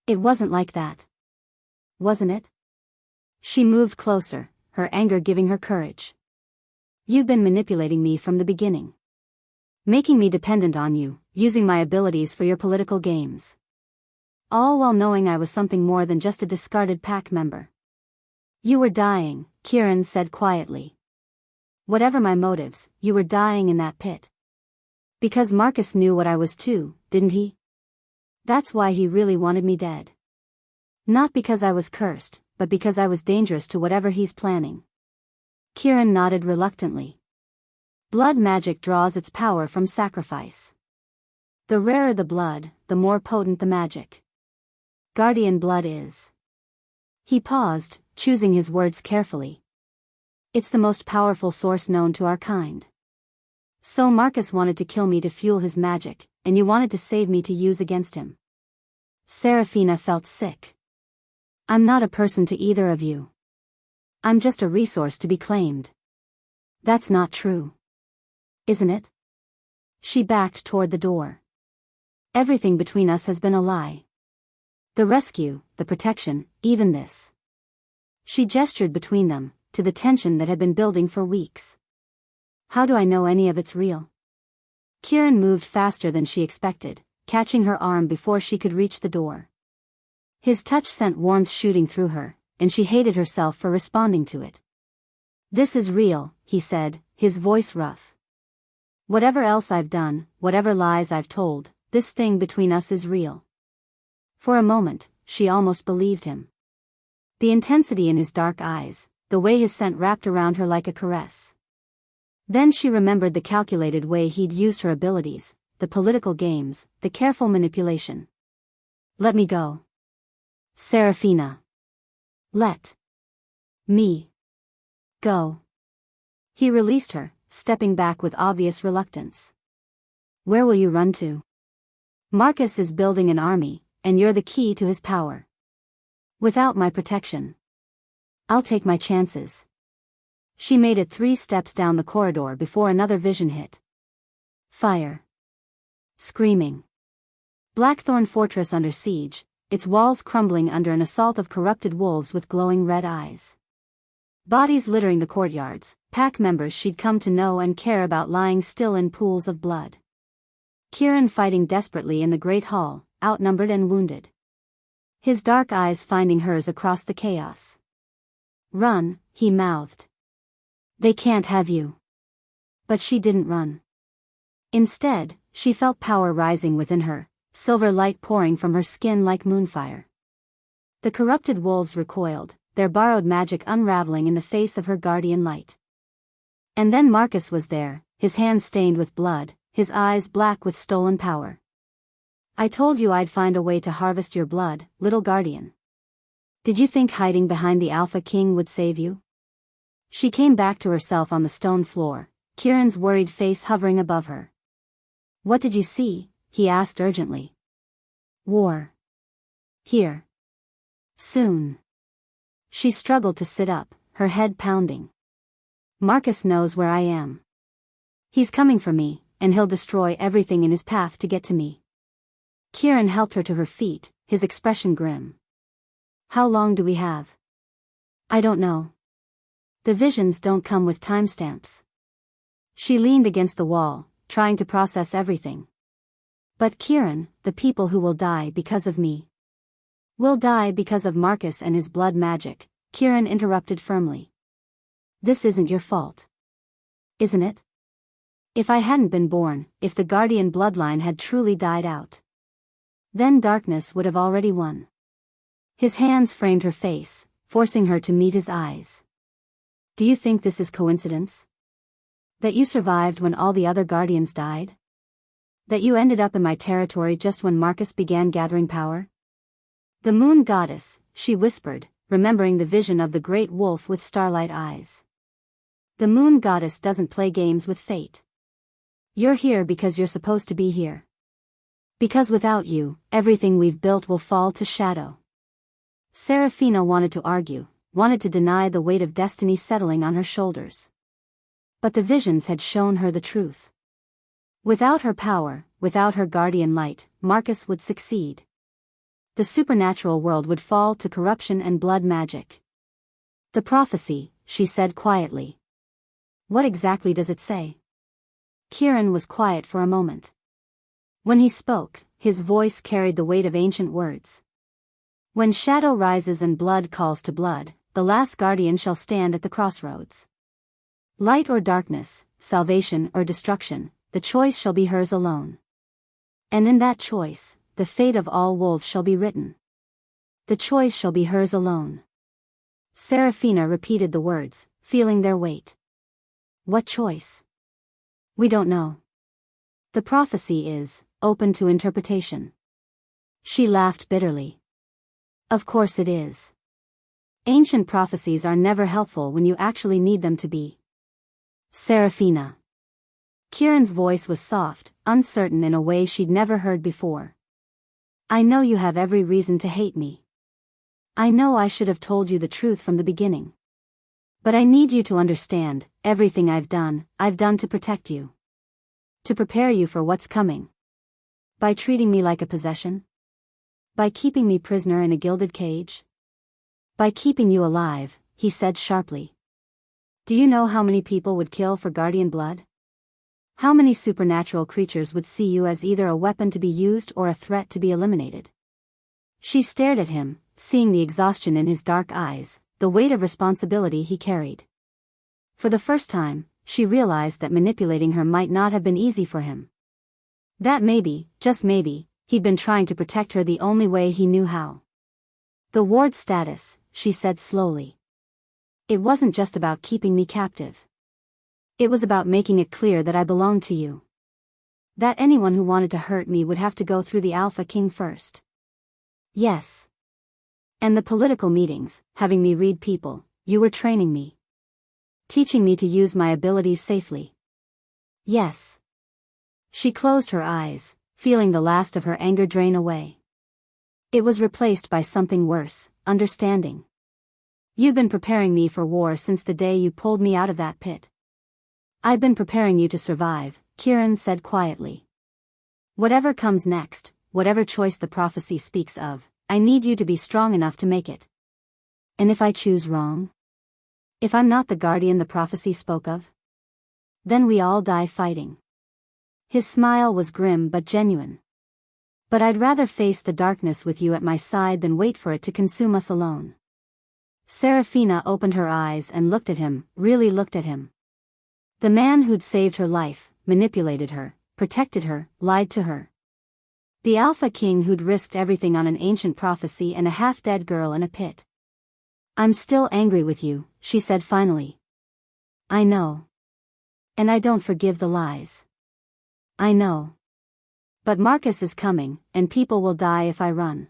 It wasn't like that. Wasn't it? She moved closer, her anger giving her courage. You've been manipulating me from the beginning. Making me dependent on you, using my abilities for your political games. All while knowing I was something more than just a discarded pack member. You were dying, Kieran said quietly. Whatever my motives, you were dying in that pit. Because Marcus knew what I was too, didn't he? That's why he really wanted me dead. Not because I was cursed, but because I was dangerous to whatever he's planning. Kieran nodded reluctantly. Blood magic draws its power from sacrifice. The rarer the blood, the more potent the magic. Guardian blood is. He paused, choosing his words carefully. It's the most powerful source known to our kind. So Marcus wanted to kill me to fuel his magic, and you wanted to save me to use against him. Serafina felt sick. I'm not a person to either of you. I'm just a resource to be claimed. That's not true. Isn't it? She backed toward the door. Everything between us has been a lie. The rescue, the protection, even this. She gestured between them, to the tension that had been building for weeks. How do I know any of it's real? Kieran moved faster than she expected, catching her arm before she could reach the door. His touch sent warmth shooting through her, and she hated herself for responding to it. This is real, he said, his voice rough. Whatever else I've done, whatever lies I've told, this thing between us is real. For a moment, she almost believed him. The intensity in his dark eyes, the way his scent wrapped around her like a caress. Then she remembered the calculated way he'd used her abilities, the political games, the careful manipulation. Let me go. Serafina. Let me go. He released her, stepping back with obvious reluctance. Where will you run to? Marcus is building an army, and you're the key to his power. Without my protection, I'll take my chances. She made it 3 steps down the corridor before another vision hit. Fire. Screaming. Blackthorn Fortress under siege, its walls crumbling under an assault of corrupted wolves with glowing red eyes. Bodies littering the courtyards, pack members she'd come to know and care about lying still in pools of blood. Kieran fighting desperately in the great hall, outnumbered and wounded. His dark eyes finding hers across the chaos. Run, he mouthed. They can't have you. But she didn't run. Instead, she felt power rising within her, silver light pouring from her skin like moonfire. The corrupted wolves recoiled, their borrowed magic unraveling in the face of her guardian light. And then Marcus was there, his hands stained with blood, his eyes black with stolen power. I told you I'd find a way to harvest your blood, little guardian. Did you think hiding behind the Alpha King would save you? She came back to herself on the stone floor, Kieran's worried face hovering above her. What did you see? He asked urgently. War. Here. Soon. She struggled to sit up, her head pounding. Marcus knows where I am. He's coming for me, and he'll destroy everything in his path to get to me. Kieran helped her to her feet, his expression grim. How long do we have? I don't know. The visions don't come with timestamps. She leaned against the wall, trying to process everything. But Kieran, the people who will die because of me. Will die because of Marcus and his blood magic, Kieran interrupted firmly. This isn't your fault. Isn't it? If I hadn't been born, if the guardian bloodline had truly died out, then darkness would have already won. His hands framed her face, forcing her to meet his eyes. Do you think this is coincidence? That you survived when all the other guardians died? That you ended up in my territory just when Marcus began gathering power? The moon goddess, she whispered, remembering the vision of the great wolf with starlight eyes. The moon goddess doesn't play games with fate. You're here because you're supposed to be here. Because without you, everything we've built will fall to shadow. Seraphina wanted to argue, wanted to deny the weight of destiny settling on her shoulders. But the visions had shown her the truth. Without her power, without her guardian light, Marcus would succeed. The supernatural world would fall to corruption and blood magic. The prophecy, she said quietly. What exactly does it say? Kieran was quiet for a moment. When he spoke, his voice carried the weight of ancient words. When shadow rises and blood calls to blood, the last guardian shall stand at the crossroads. Light or darkness, salvation or destruction, the choice shall be hers alone. And in that choice, the fate of all wolves shall be written. The choice shall be hers alone. Seraphina repeated the words, feeling their weight. What choice? We don't know. The prophecy is open to interpretation. She laughed bitterly. Of course it is. Ancient prophecies are never helpful when you actually need them to be. Seraphina. Kieran's voice was soft, uncertain in a way she'd never heard before. I know you have every reason to hate me. I know I should have told you the truth from the beginning. But I need you to understand, everything I've done to protect you. To prepare you for what's coming. By treating me like a possession? By keeping me prisoner in a gilded cage? By keeping you alive, he said sharply. Do you know how many people would kill for guardian blood? How many supernatural creatures would see you as either a weapon to be used or a threat to be eliminated? She stared at him, seeing the exhaustion in his dark eyes, the weight of responsibility he carried. For the first time, she realized that manipulating her might not have been easy for him. That maybe, just maybe, he'd been trying to protect her the only way he knew how. The ward status, she said slowly. It wasn't just about keeping me captive. It was about making it clear that I belonged to you. That anyone who wanted to hurt me would have to go through the Alpha King first. Yes. And the political meetings, having me read people, you were training me. Teaching me to use my abilities safely. Yes. She closed her eyes, feeling the last of her anger drain away. It was replaced by something worse, understanding. You've been preparing me for war since the day you pulled me out of that pit. I've been preparing you to survive, Kieran said quietly. Whatever comes next, whatever choice the prophecy speaks of, I need you to be strong enough to make it. And if I choose wrong? If I'm not the guardian the prophecy spoke of? Then we all die fighting. His smile was grim but genuine. But I'd rather face the darkness with you at my side than wait for it to consume us alone. Seraphina opened her eyes and looked at him, really looked at him. The man who'd saved her life, manipulated her, protected her, lied to her. The Alpha King who'd risked everything on an ancient prophecy and a half-dead girl in a pit. I'm still angry with you, she said finally. I know. And I don't forgive the lies. I know. But Marcus is coming, and people will die if I run.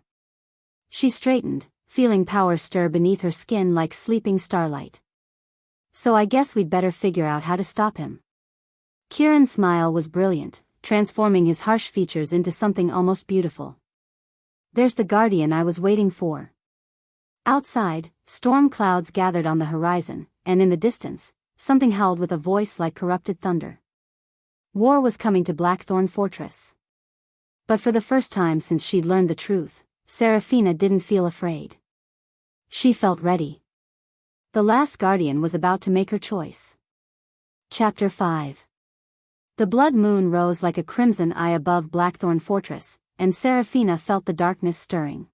She straightened, feeling power stir beneath her skin like sleeping starlight. So I guess we'd better figure out how to stop him. Kieran's smile was brilliant, transforming his harsh features into something almost beautiful. There's the guardian I was waiting for. Outside, storm clouds gathered on the horizon, and in the distance, something howled with a voice like corrupted thunder. War was coming to Blackthorn Fortress. But for the first time since she'd learned the truth, Seraphina didn't feel afraid. She felt ready. The last guardian was about to make her choice. Chapter 5. The blood moon rose like a crimson eye above Blackthorn Fortress, and Seraphina felt the darkness stirring.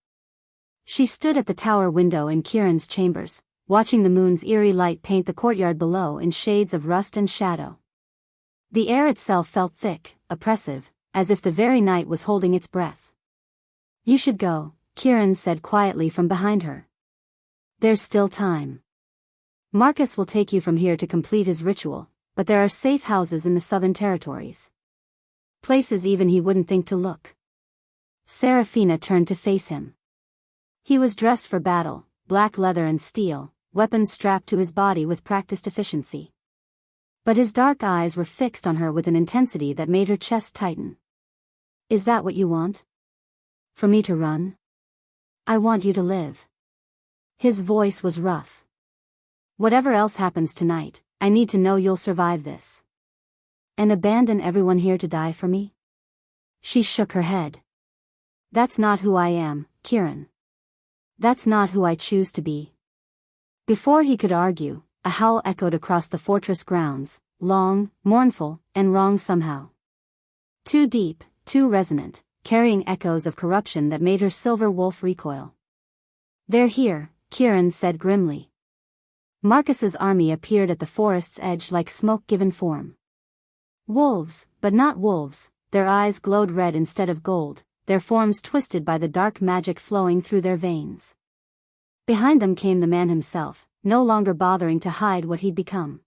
She stood at the tower window in Kieran's chambers, watching the moon's eerie light paint the courtyard below in shades of rust and shadow. The air itself felt thick, oppressive, as if the very night was holding its breath. "You should go," Kieran said quietly from behind her. "There's still time. Marcus will take you from here to complete his ritual, but there are safe houses in the Southern Territories. Places even he wouldn't think to look." Serafina turned to face him. He was dressed for battle, black leather and steel, weapons strapped to his body with practiced efficiency. But his dark eyes were fixed on her with an intensity that made her chest tighten. "Is that what you want? For me to run? I want you to live." His voice was rough. "Whatever else happens tonight, I need to know you'll survive this. And abandon everyone here to die for me?" She shook her head. "That's not who I am, Kieran. That's not who I choose to be." Before he could argue, a howl echoed across the fortress grounds, long, mournful, and wrong somehow. Too deep, too resonant, carrying echoes of corruption that made her silver wolf recoil. "They're here," Kieran said grimly. Marcus's army appeared at the forest's edge like smoke given form. Wolves, but not wolves, their eyes glowed red instead of gold, their forms twisted by the dark magic flowing through their veins. Behind them came the man himself, no longer bothering to hide what he'd become.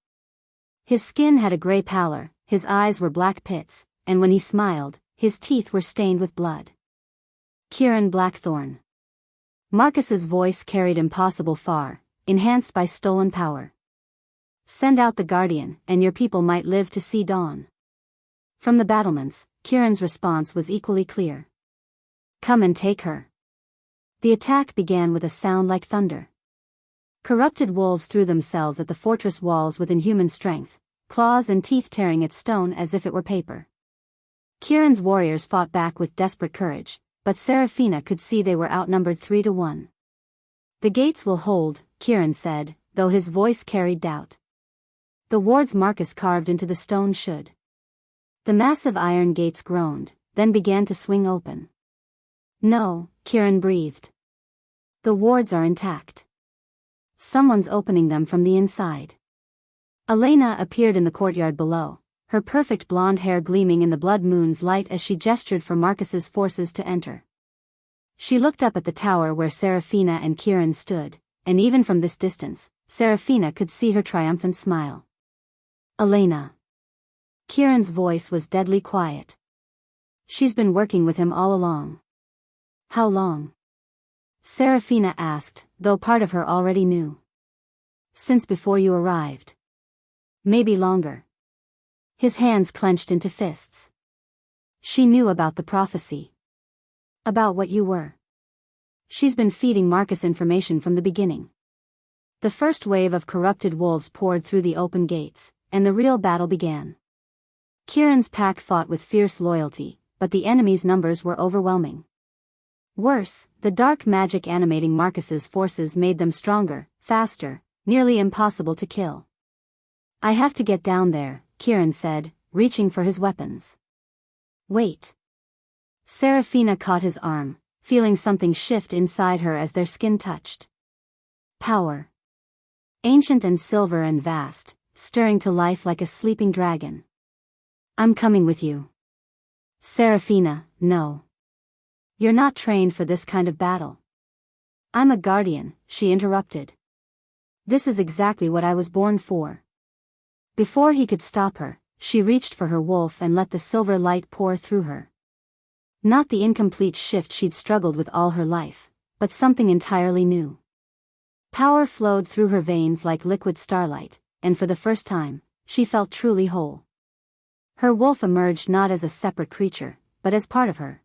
His skin had a gray pallor, his eyes were black pits, and when he smiled, his teeth were stained with blood. "Kieran Blackthorn." Marcus's voice carried impossible far, enhanced by stolen power. "Send out the Guardian, and your people might live to see dawn." From the battlements, Kieran's response was equally clear. "Come and take her." The attack began with a sound like thunder. Corrupted wolves threw themselves at the fortress walls with inhuman strength, claws and teeth tearing at stone as if it were paper. Kieran's warriors fought back with desperate courage, but Serafina could see they were outnumbered 3-1. "The gates will hold," Kieran said, though his voice carried doubt. The wards Marcus carved into the stone should. The massive iron gates groaned, then began to swing open. "No," Kieran breathed. "The wards are intact. Someone's opening them from the inside." Elena appeared in the courtyard below, her perfect blonde hair gleaming in the blood moon's light as she gestured for Marcus's forces to enter. She looked up at the tower where Serafina and Kieran stood, and even from this distance, Serafina could see her triumphant smile. "Elena." Kieran's voice was deadly quiet. "She's been working with him all along." "How long?" Serafina asked, though part of her already knew. "Since before you arrived. Maybe longer." His hands clenched into fists. "She knew about the prophecy. About what you were. She's been feeding Marcus information from the beginning." The first wave of corrupted wolves poured through the open gates, and the real battle began. Kieran's pack fought with fierce loyalty, but the enemy's numbers were overwhelming. Worse, the dark magic animating Marcus's forces made them stronger, faster, nearly impossible to kill. "I have to get down there," Kieran said, reaching for his weapons. "Wait." Serafina caught his arm, feeling something shift inside her as their skin touched. Power. Ancient and silver and vast, stirring to life like a sleeping dragon. "I'm coming with you." "Serafina, no. You're not trained for this kind of battle." "I'm a guardian," she interrupted. "This is exactly what I was born for." Before he could stop her, she reached for her wolf and let the silver light pour through her. Not the incomplete shift she'd struggled with all her life, but something entirely new. Power flowed through her veins like liquid starlight, and for the first time, she felt truly whole. Her wolf emerged not as a separate creature, but as part of her.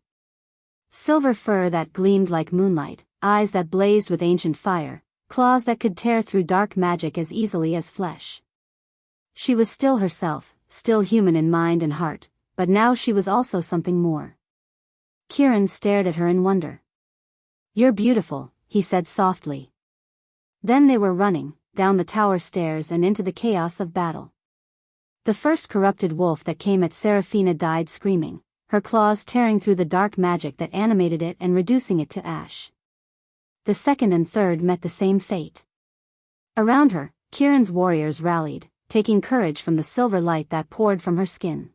Silver fur that gleamed like moonlight, eyes that blazed with ancient fire, claws that could tear through dark magic as easily as flesh. She was still herself, still human in mind and heart, but now she was also something more. Kieran stared at her in wonder. "You're beautiful," he said softly. Then they were running, down the tower stairs and into the chaos of battle. The first corrupted wolf that came at Serafina died screaming, her claws tearing through the dark magic that animated it and reducing it to ash. The second and third met the same fate. Around her, Kieran's warriors rallied, taking courage from the silver light that poured from her skin.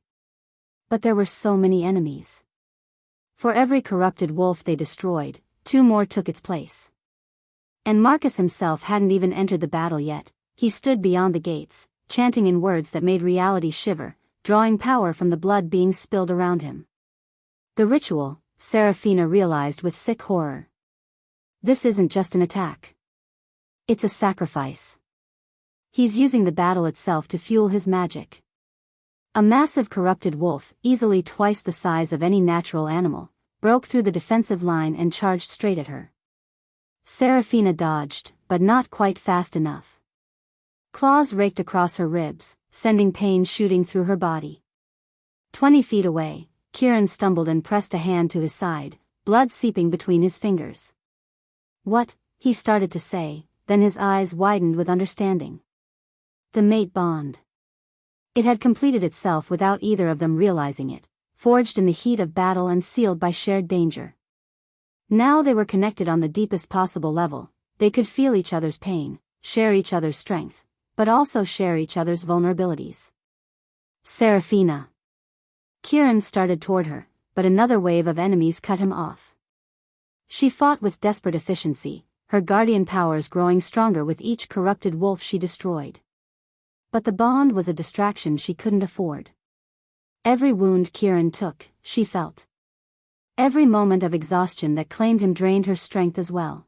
But there were so many enemies. For every corrupted wolf they destroyed, 2 more took its place. And Marcus himself hadn't even entered the battle yet. He stood beyond the gates, chanting in words that made reality shiver, drawing power from the blood being spilled around him. The ritual, Seraphina realized with sick horror. This isn't just an attack. It's a sacrifice. He's using the battle itself to fuel his magic. A massive corrupted wolf, easily twice the size of any natural animal, broke through the defensive line and charged straight at her. Seraphina dodged, but not quite fast enough. Claws raked across her ribs, sending pain shooting through her body. 20 feet away, Kieran stumbled and pressed a hand to his side, blood seeping between his fingers. "What?" he started to say, then his eyes widened with understanding. The mate bond. It had completed itself without either of them realizing it, forged in the heat of battle and sealed by shared danger. Now they were connected on the deepest possible level. They could feel each other's pain, share each other's strength, but also share each other's vulnerabilities. Seraphina. Kieran started toward her, but another wave of enemies cut him off. She fought with desperate efficiency, her guardian powers growing stronger with each corrupted wolf she destroyed. But the bond was a distraction she couldn't afford. Every wound Kieran took, she felt. Every moment of exhaustion that claimed him drained her strength as well.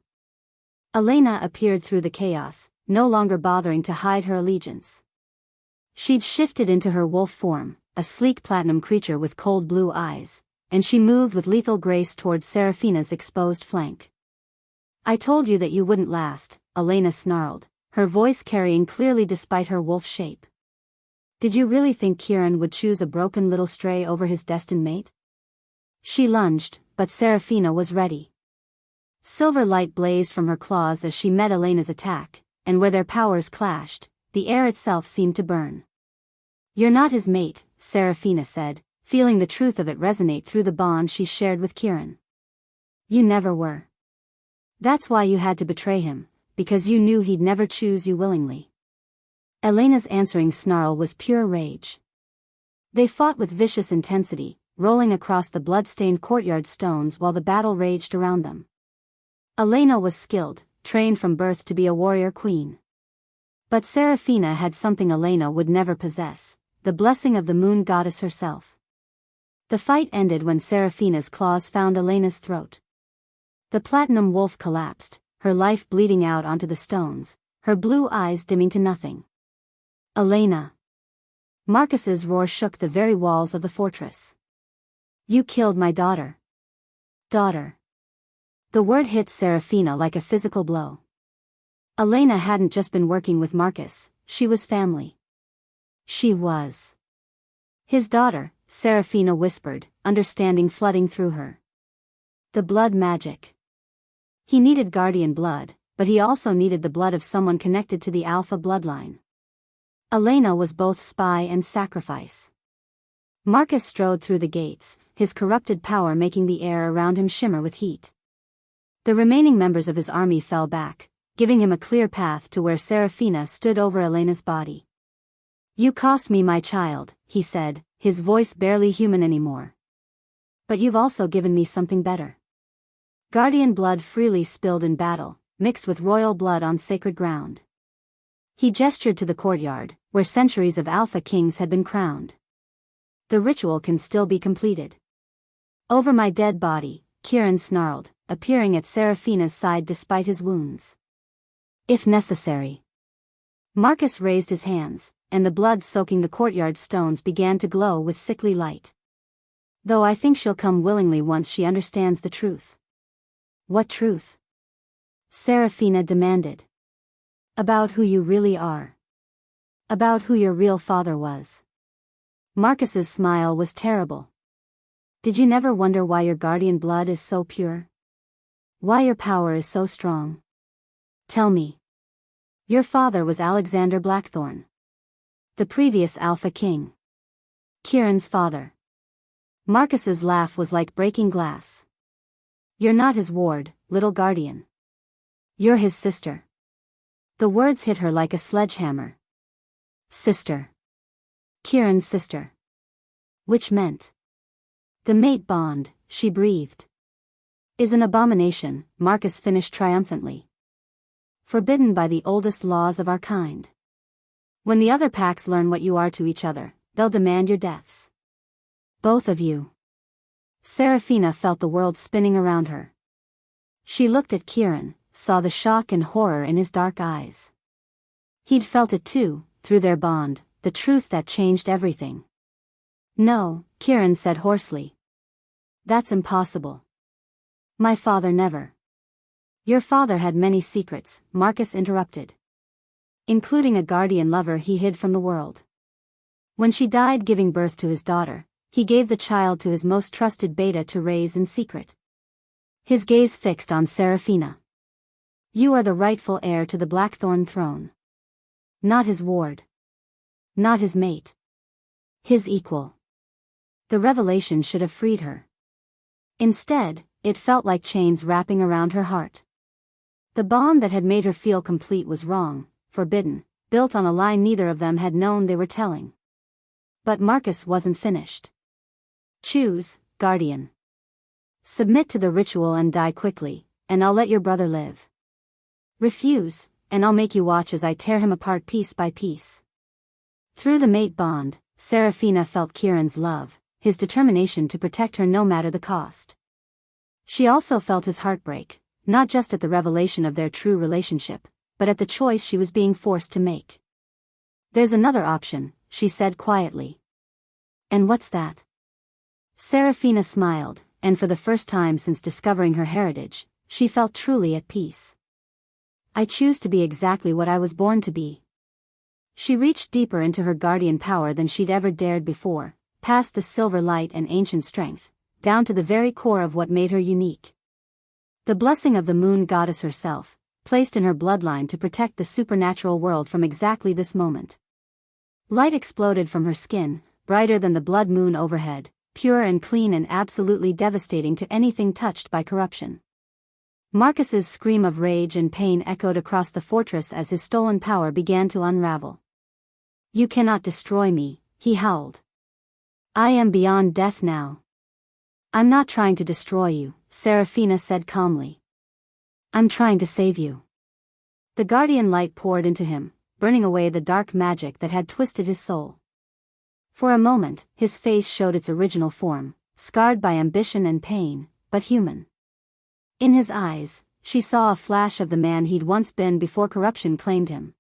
Elena appeared through the chaos, no longer bothering to hide her allegiance. She'd shifted into her wolf form, a sleek platinum creature with cold blue eyes, and she moved with lethal grace towards Seraphina's exposed flank. "I told you that you wouldn't last," Elena snarled, her voice carrying clearly despite her wolf shape. "Did you really think Kieran would choose a broken little stray over his destined mate?" She lunged, but Seraphina was ready. Silver light blazed from her claws as she met Elena's attack, and where their powers clashed, the air itself seemed to burn. "You're not his mate," Seraphina said, feeling the truth of it resonate through the bond she shared with Kieran. "You never were. That's why you had to betray him, because you knew he'd never choose you willingly." Elena's answering snarl was pure rage. They fought with vicious intensity, rolling across the blood-stained courtyard stones while the battle raged around them. Elena was skilled, trained from birth to be a warrior queen. But Seraphina had something Elena would never possess, the blessing of the moon goddess herself. The fight ended when Seraphina's claws found Elena's throat. The platinum wolf collapsed, her life bleeding out onto the stones, her blue eyes dimming to nothing. "Elena!" Marcus's roar shook the very walls of the fortress. "You killed my daughter." Daughter. The word hit Seraphina like a physical blow. Elena hadn't just been working with Marcus, she was family. She was his daughter, Seraphina whispered, understanding flooding through her. The blood magic. He needed guardian blood, but he also needed the blood of someone connected to the Alpha bloodline. Elena was both spy and sacrifice. Marcus strode through the gates, his corrupted power making the air around him shimmer with heat. The remaining members of his army fell back, giving him a clear path to where Seraphina stood over Elena's body. "You cost me my child," he said, his voice barely human anymore. "But you've also given me something better. Guardian blood freely spilled in battle, mixed with royal blood on sacred ground." He gestured to the courtyard, where centuries of Alpha kings had been crowned. "The ritual can still be completed." "Over my dead body," Kieran snarled, appearing at Seraphina's side despite his wounds. "If necessary." Marcus raised his hands, and the blood soaking the courtyard stones began to glow with sickly light. "Though I think she'll come willingly once she understands the truth." "What truth?" Seraphina demanded. "About who you really are. About who your real father was." Marcus's smile was terrible. "Did you never wonder why your guardian blood is so pure? Why your power is so strong? Tell me." "Your father was Alexander Blackthorn. The previous Alpha King. Kieran's father." Marcus's laugh was like breaking glass. "You're not his ward, little guardian. You're his sister." The words hit her like a sledgehammer. Sister. Kieran's sister. Which meant. The mate bond, she breathed. Is an abomination, Marcus finished triumphantly. Forbidden by the oldest laws of our kind. When the other packs learn what you are to each other, they'll demand your deaths. Both of you. Seraphina felt the world spinning around her. She looked at Kieran, saw the shock and horror in his dark eyes. He'd felt it too, through their bond, the truth that changed everything. No, Kieran said hoarsely. That's impossible. My father never. Your father had many secrets, Marcus interrupted. Including a guardian lover he hid from the world. When she died giving birth to his daughter, he gave the child to his most trusted beta to raise in secret. His gaze fixed on Seraphina. You are the rightful heir to the Blackthorn throne. Not his ward. Not his mate. His equal. The revelation should have freed her. Instead, it felt like chains wrapping around her heart. The bond that had made her feel complete was wrong, forbidden, built on a lie neither of them had known they were telling. But Marcus wasn't finished. Choose, guardian. Submit to the ritual and die quickly, and I'll let your brother live. Refuse, and I'll make you watch as I tear him apart piece by piece. Through the mate bond, Seraphina felt Kieran's love, his determination to protect her no matter the cost. She also felt his heartbreak, not just at the revelation of their true relationship, but at the choice she was being forced to make. There's another option, she said quietly. And what's that? Seraphina smiled, and for the first time since discovering her heritage, she felt truly at peace. I choose to be exactly what I was born to be. She reached deeper into her guardian power than she'd ever dared before, past the silver light and ancient strength, down to the very core of what made her unique. The blessing of the moon goddess herself, placed in her bloodline to protect the supernatural world from exactly this moment. Light exploded from her skin, brighter than the blood moon overhead, pure and clean and absolutely devastating to anything touched by corruption. Marcus's scream of rage and pain echoed across the fortress as his stolen power began to unravel. You cannot destroy me, he howled. I am beyond death now. I'm not trying to destroy you, Seraphina said calmly. I'm trying to save you. The guardian light poured into him, burning away the dark magic that had twisted his soul. For a moment, his face showed its original form, scarred by ambition and pain, but human. In his eyes, she saw a flash of the man he'd once been before corruption claimed him.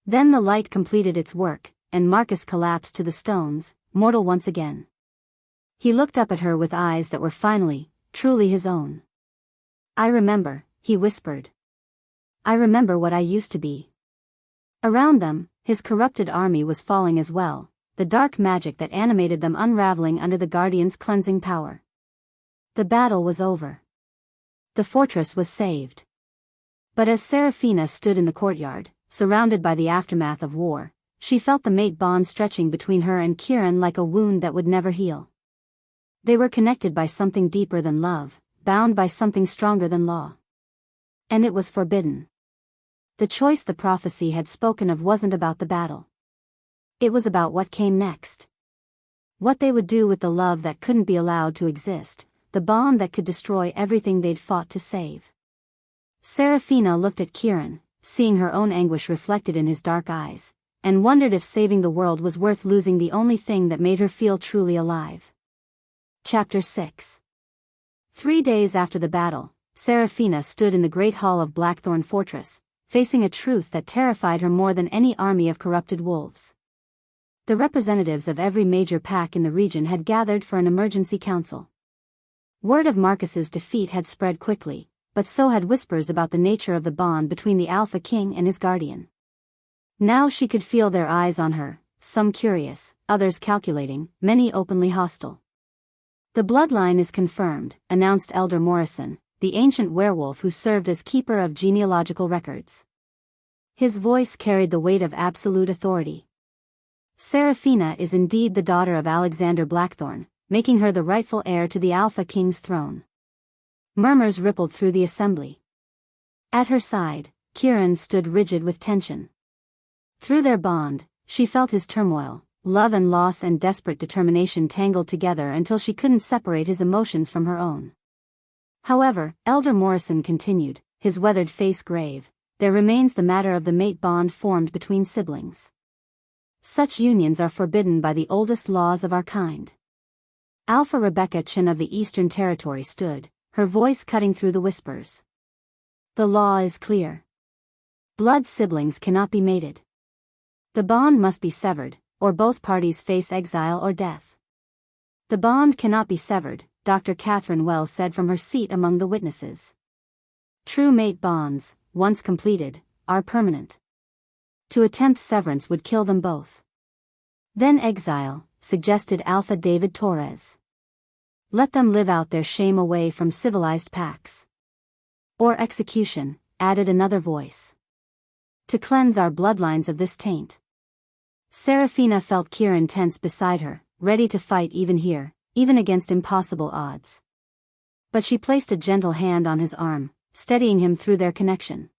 Then the light completed its work, and Marcus collapsed to the stones, mortal once again. He looked up at her with eyes that were finally, truly his own. I remember, he whispered. I remember what I used to be. Around them, his corrupted army was falling as well, the dark magic that animated them unraveling under the Guardian's cleansing power. The battle was over. The fortress was saved. But as Seraphina stood in the courtyard, surrounded by the aftermath of war, she felt the mate bond stretching between her and Kieran like a wound that would never heal. They were connected by something deeper than love, bound by something stronger than law. And it was forbidden. The choice the prophecy had spoken of wasn't about the battle. It was about what came next. What they would do with the love that couldn't be allowed to exist, the bond that could destroy everything they'd fought to save. Seraphina looked at Kieran, seeing her own anguish reflected in his dark eyes, and wondered if saving the world was worth losing the only thing that made her feel truly alive. Chapter 6. 3 days after the battle, Seraphina stood in the great hall of Blackthorn Fortress, facing a truth that terrified her more than any army of corrupted wolves. The representatives of every major pack in the region had gathered for an emergency council. Word of Marcus's defeat had spread quickly, but so had whispers about the nature of the bond between the Alpha King and his guardian. Now she could feel their eyes on her, some curious, others calculating, many openly hostile. The bloodline is confirmed, announced Elder Morrison, the ancient werewolf who served as keeper of genealogical records. His voice carried the weight of absolute authority. Seraphina is indeed the daughter of Alexander Blackthorn, making her the rightful heir to the Alpha King's throne. Murmurs rippled through the assembly. At her side, Kieran stood rigid with tension. Through their bond, she felt his turmoil, love and loss and desperate determination tangled together until she couldn't separate his emotions from her own. However, Elder Morrison continued, his weathered face grave, there remains the matter of the mate bond formed between siblings. Such unions are forbidden by the oldest laws of our kind. Alpha Rebecca Chin of the Eastern Territory stood, her voice cutting through the whispers. The law is clear. Blood siblings cannot be mated. The bond must be severed, or both parties face exile or death. The bond cannot be severed, Dr. Catherine Wells said from her seat among the witnesses. True mate bonds, once completed, are permanent. To attempt severance would kill them both. Then exile, suggested Alpha David Torres. Let them live out their shame away from civilized packs. Or execution, added another voice. To cleanse our bloodlines of this taint. Serafina felt Kieran tense beside her, ready to fight even here, even against impossible odds. But she placed a gentle hand on his arm, steadying him through their connection.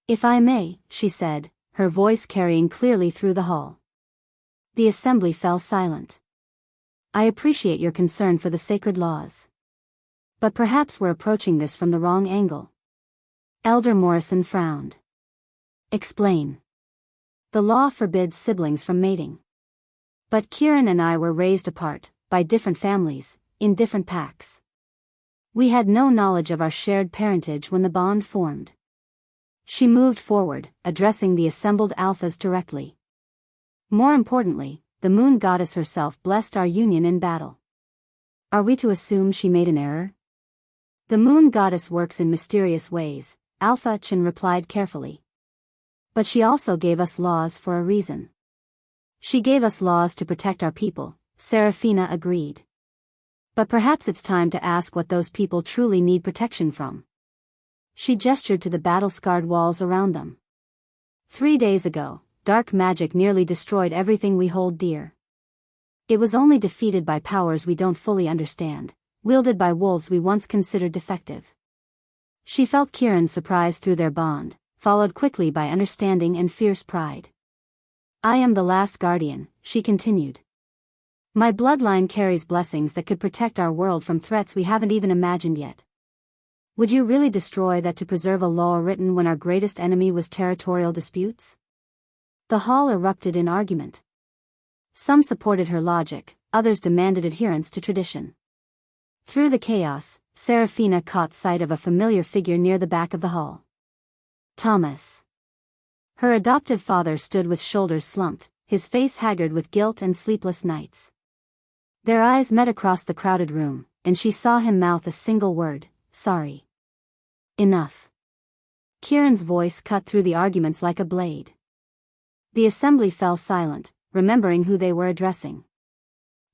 If I may, she said, her voice carrying clearly through the hall. The assembly fell silent. I appreciate your concern for the sacred laws. But perhaps we're approaching this from the wrong angle. Elder Morrison frowned. Explain. The law forbids siblings from mating. But Kieran and I were raised apart, by different families, in different packs. We had no knowledge of our shared parentage when the bond formed. She moved forward, addressing the assembled alphas directly. More importantly, the moon goddess herself blessed our union in battle. Are we to assume she made an error? The moon goddess works in mysterious ways, Alpha Chin replied carefully. But she also gave us laws for a reason. She gave us laws to protect our people, Serafina agreed. But perhaps it's time to ask what those people truly need protection from. She gestured to the battle-scarred walls around them. 3 days ago, dark magic nearly destroyed everything we hold dear. It was only defeated by powers we don't fully understand, wielded by wolves we once considered defective. She felt Kieran's surprise through their bond, followed quickly by understanding and fierce pride. I am the last guardian, she continued. My bloodline carries blessings that could protect our world from threats we haven't even imagined yet. Would you really destroy that to preserve a law written when our greatest enemy was territorial disputes? The hall erupted in argument. Some supported her logic, others demanded adherence to tradition. Through the chaos, Serafina caught sight of a familiar figure near the back of the hall. Thomas. Her adoptive father stood with shoulders slumped, his face haggard with guilt and sleepless nights. Their eyes met across the crowded room, and she saw him mouth a single word, sorry. Enough. Kieran's voice cut through the arguments like a blade. The assembly fell silent, remembering who they were addressing.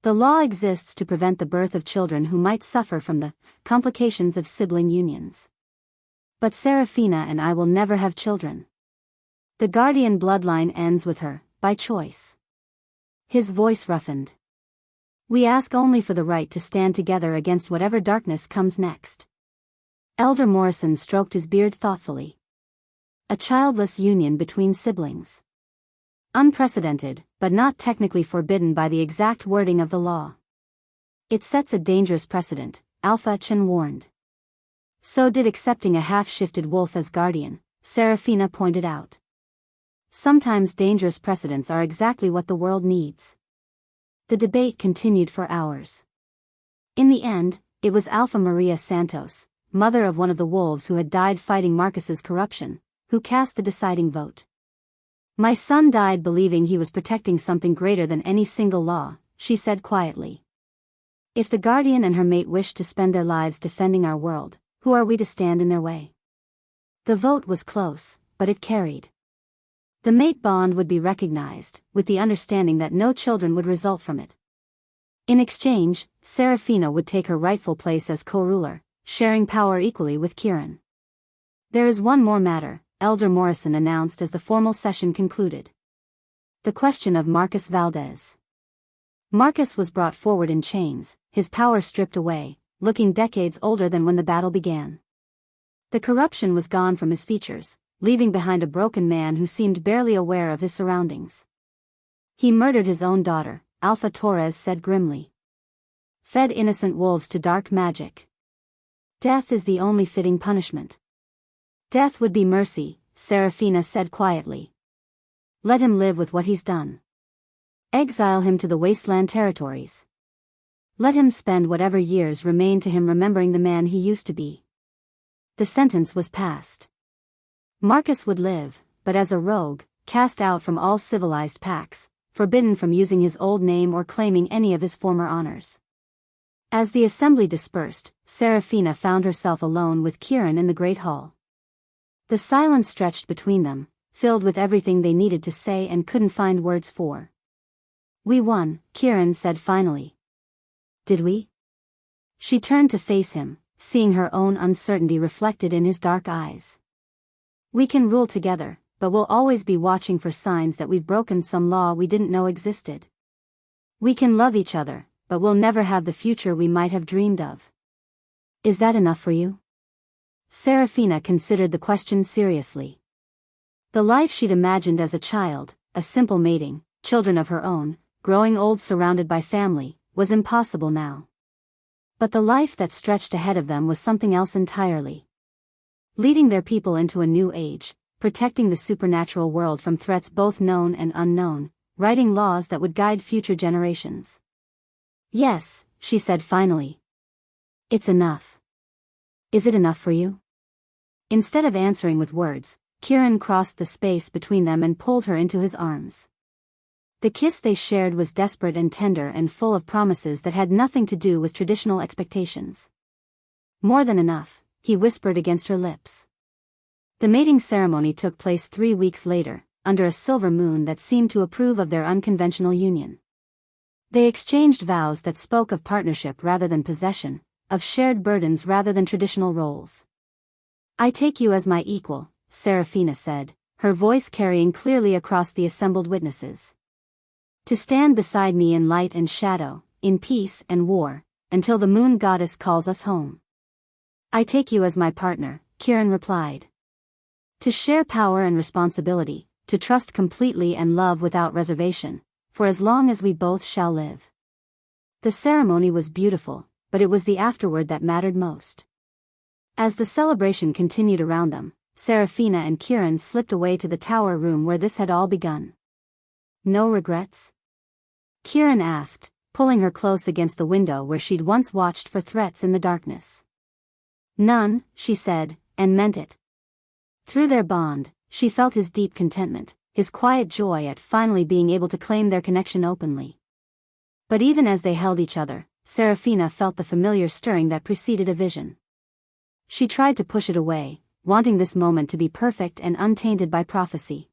The law exists to prevent the birth of children who might suffer from the complications of sibling unions. But Serafina and I will never have children. The guardian bloodline ends with her, by choice. His voice roughened. We ask only for the right to stand together against whatever darkness comes next. Elder Morrison stroked his beard thoughtfully. A childless union between siblings. Unprecedented, but not technically forbidden by the exact wording of the law. It sets a dangerous precedent, Alpha Chin warned. So did accepting a half-shifted wolf as guardian, Serafina pointed out. Sometimes dangerous precedents are exactly what the world needs. The debate continued for hours. In the end, it was Alpha Maria Santos, mother of one of the wolves who had died fighting Marcus's corruption, who cast the deciding vote. My son died believing he was protecting something greater than any single law, she said quietly. If the guardian and her mate wish to spend their lives defending our world, who are we to stand in their way? The vote was close, but it carried. The mate bond would be recognized, with the understanding that no children would result from it. In exchange, Serafina would take her rightful place as co-ruler, sharing power equally with Kieran. There is one more matter, Elder Morrison announced as the formal session concluded. The question of Marcus Valdez. Marcus was brought forward in chains, his power stripped away, looking decades older than when the battle began. The corruption was gone from his features, leaving behind a broken man who seemed barely aware of his surroundings. He murdered his own daughter, Alpha Torres said grimly. Fed innocent wolves to dark magic. Death is the only fitting punishment. Death would be mercy, Serafina said quietly. Let him live with what he's done. Exile him to the wasteland territories. Let him spend whatever years remain to him remembering the man he used to be. The sentence was passed. Marcus would live, but as a rogue, cast out from all civilized packs, forbidden from using his old name or claiming any of his former honors. As the assembly dispersed, Serafina found herself alone with Kieran in the great hall. The silence stretched between them, filled with everything they needed to say and couldn't find words for. We won, Kieran said finally. Did we? She turned to face him, seeing her own uncertainty reflected in his dark eyes. We can rule together, but we'll always be watching for signs that we've broken some law we didn't know existed. We can love each other, but we'll never have the future we might have dreamed of. Is that enough for you? Serafina considered the question seriously. The life she'd imagined as a child, a simple mating, children of her own, growing old surrounded by family, was impossible now. But the life that stretched ahead of them was something else entirely. Leading their people into a new age, protecting the supernatural world from threats both known and unknown, writing laws that would guide future generations. Yes, she said finally. It's enough. Is it enough for you? Instead of answering with words, Kieran crossed the space between them and pulled her into his arms. The kiss they shared was desperate and tender and full of promises that had nothing to do with traditional expectations. More than enough, he whispered against her lips. The mating ceremony took place 3 weeks later, under a silver moon that seemed to approve of their unconventional union. They exchanged vows that spoke of partnership rather than possession, of shared burdens rather than traditional roles. I take you as my equal, Serafina said, her voice carrying clearly across the assembled witnesses. To stand beside me in light and shadow, in peace and war, until the moon goddess calls us home. I take you as my partner, Kieran replied. To share power and responsibility, to trust completely and love without reservation, for as long as we both shall live. The ceremony was beautiful, but it was the afterward that mattered most. As the celebration continued around them, Serafina and Kieran slipped away to the tower room where this had all begun. No regrets? Kieran asked, pulling her close against the window where she'd once watched for threats in the darkness. None, she said, and meant it. Through their bond, she felt his deep contentment, his quiet joy at finally being able to claim their connection openly. But even as they held each other, Serafina felt the familiar stirring that preceded a vision. She tried to push it away, wanting this moment to be perfect and untainted by prophecy.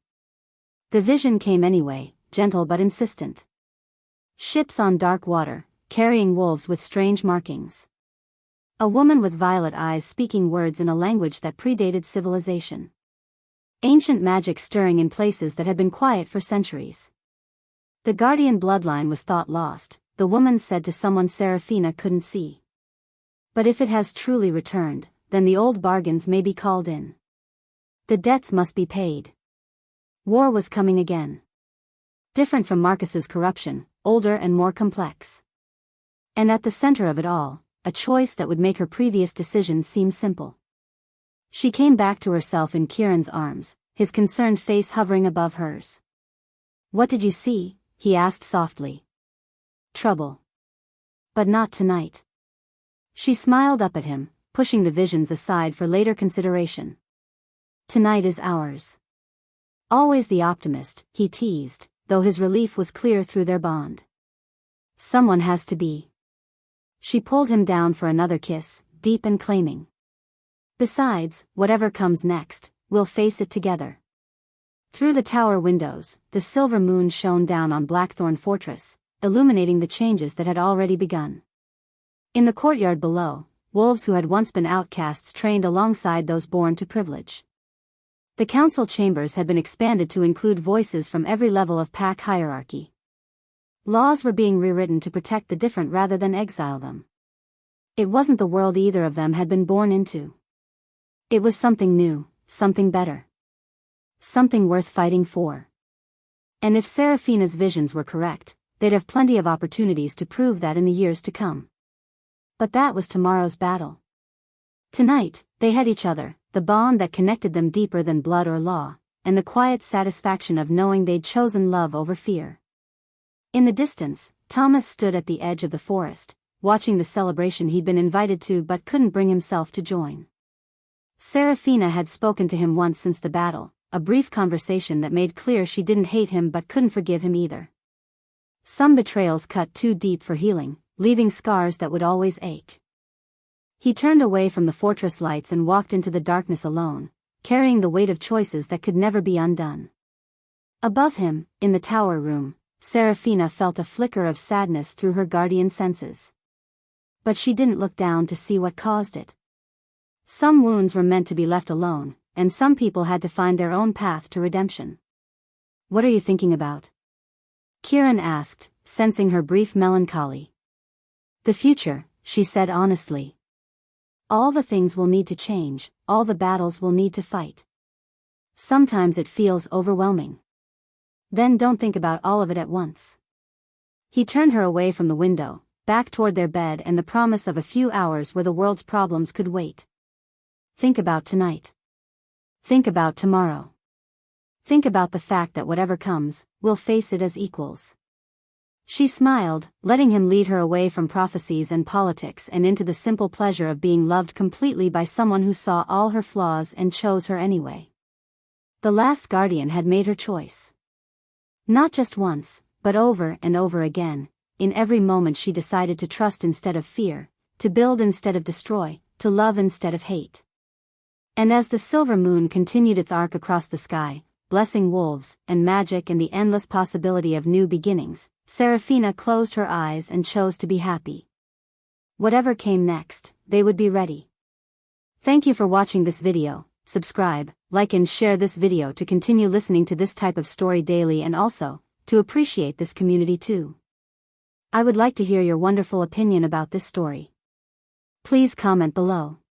The vision came anyway, gentle but insistent. Ships on dark water, carrying wolves with strange markings. A woman with violet eyes speaking words in a language that predated civilization. Ancient magic stirring in places that had been quiet for centuries. The guardian bloodline was thought lost, the woman said to someone Serafina couldn't see. But if it has truly returned, then the old bargains may be called in. The debts must be paid. War was coming again. Different from Marcus's corruption, older and more complex. And at the center of it all, a choice that would make her previous decisions seem simple. She came back to herself in Kieran's arms, his concerned face hovering above hers. What did you see? He asked softly. Trouble. But not tonight. She smiled up at him, pushing the visions aside for later consideration. Tonight is ours. Always the optimist, he teased, though his relief was clear through their bond. Someone has to be. She pulled him down for another kiss, deep and claiming. Besides, whatever comes next, we'll face it together. Through the tower windows, the silver moon shone down on Blackthorn Fortress, illuminating the changes that had already begun. In the courtyard below, wolves who had once been outcasts trained alongside those born to privilege. The council chambers had been expanded to include voices from every level of pack hierarchy. Laws were being rewritten to protect the different rather than exile them. It wasn't the world either of them had been born into. It was something new, something better. something worth fighting for. And if Serafina's visions were correct, they'd have plenty of opportunities to prove that in the years to come. But that was tomorrow's battle. Tonight, they had each other, the bond that connected them deeper than blood or law, and the quiet satisfaction of knowing they'd chosen love over fear. In the distance, Thomas stood at the edge of the forest, watching the celebration he'd been invited to but couldn't bring himself to join. Serafina had spoken to him once since the battle, a brief conversation that made clear she didn't hate him but couldn't forgive him either. Some betrayals cut too deep for healing, leaving scars that would always ache. He turned away from the fortress lights and walked into the darkness alone, carrying the weight of choices that could never be undone. Above him, in the tower room, Serafina felt a flicker of sadness through her guardian senses. But she didn't look down to see what caused it. Some wounds were meant to be left alone, and some people had to find their own path to redemption. "What are you thinking about?" Kiran asked, sensing her brief melancholy. "The future," she said honestly. "All the things we'll need to change, all the battles we'll need to fight. Sometimes it feels overwhelming. Then don't think about all of it at once." He turned her away from the window, back toward their bed and the promise of a few hours where the world's problems could wait. "Think about tonight. Think about tomorrow. Think about the fact that whatever comes, we'll face it as equals." She smiled, letting him lead her away from prophecies and politics and into the simple pleasure of being loved completely by someone who saw all her flaws and chose her anyway. The last guardian had made her choice. Not just once, but over and over again. In every moment she decided to trust instead of fear, to build instead of destroy, to love instead of hate. And as the silver moon continued its arc across the sky, blessing wolves and magic and the endless possibility of new beginnings, Serafina closed her eyes and chose to be happy. Whatever came next, they would be ready. Thank you for watching this video. Subscribe, like and share this video to continue listening to this type of story daily and also, to appreciate this community too. I would like to hear your wonderful opinion about this story. Please comment below.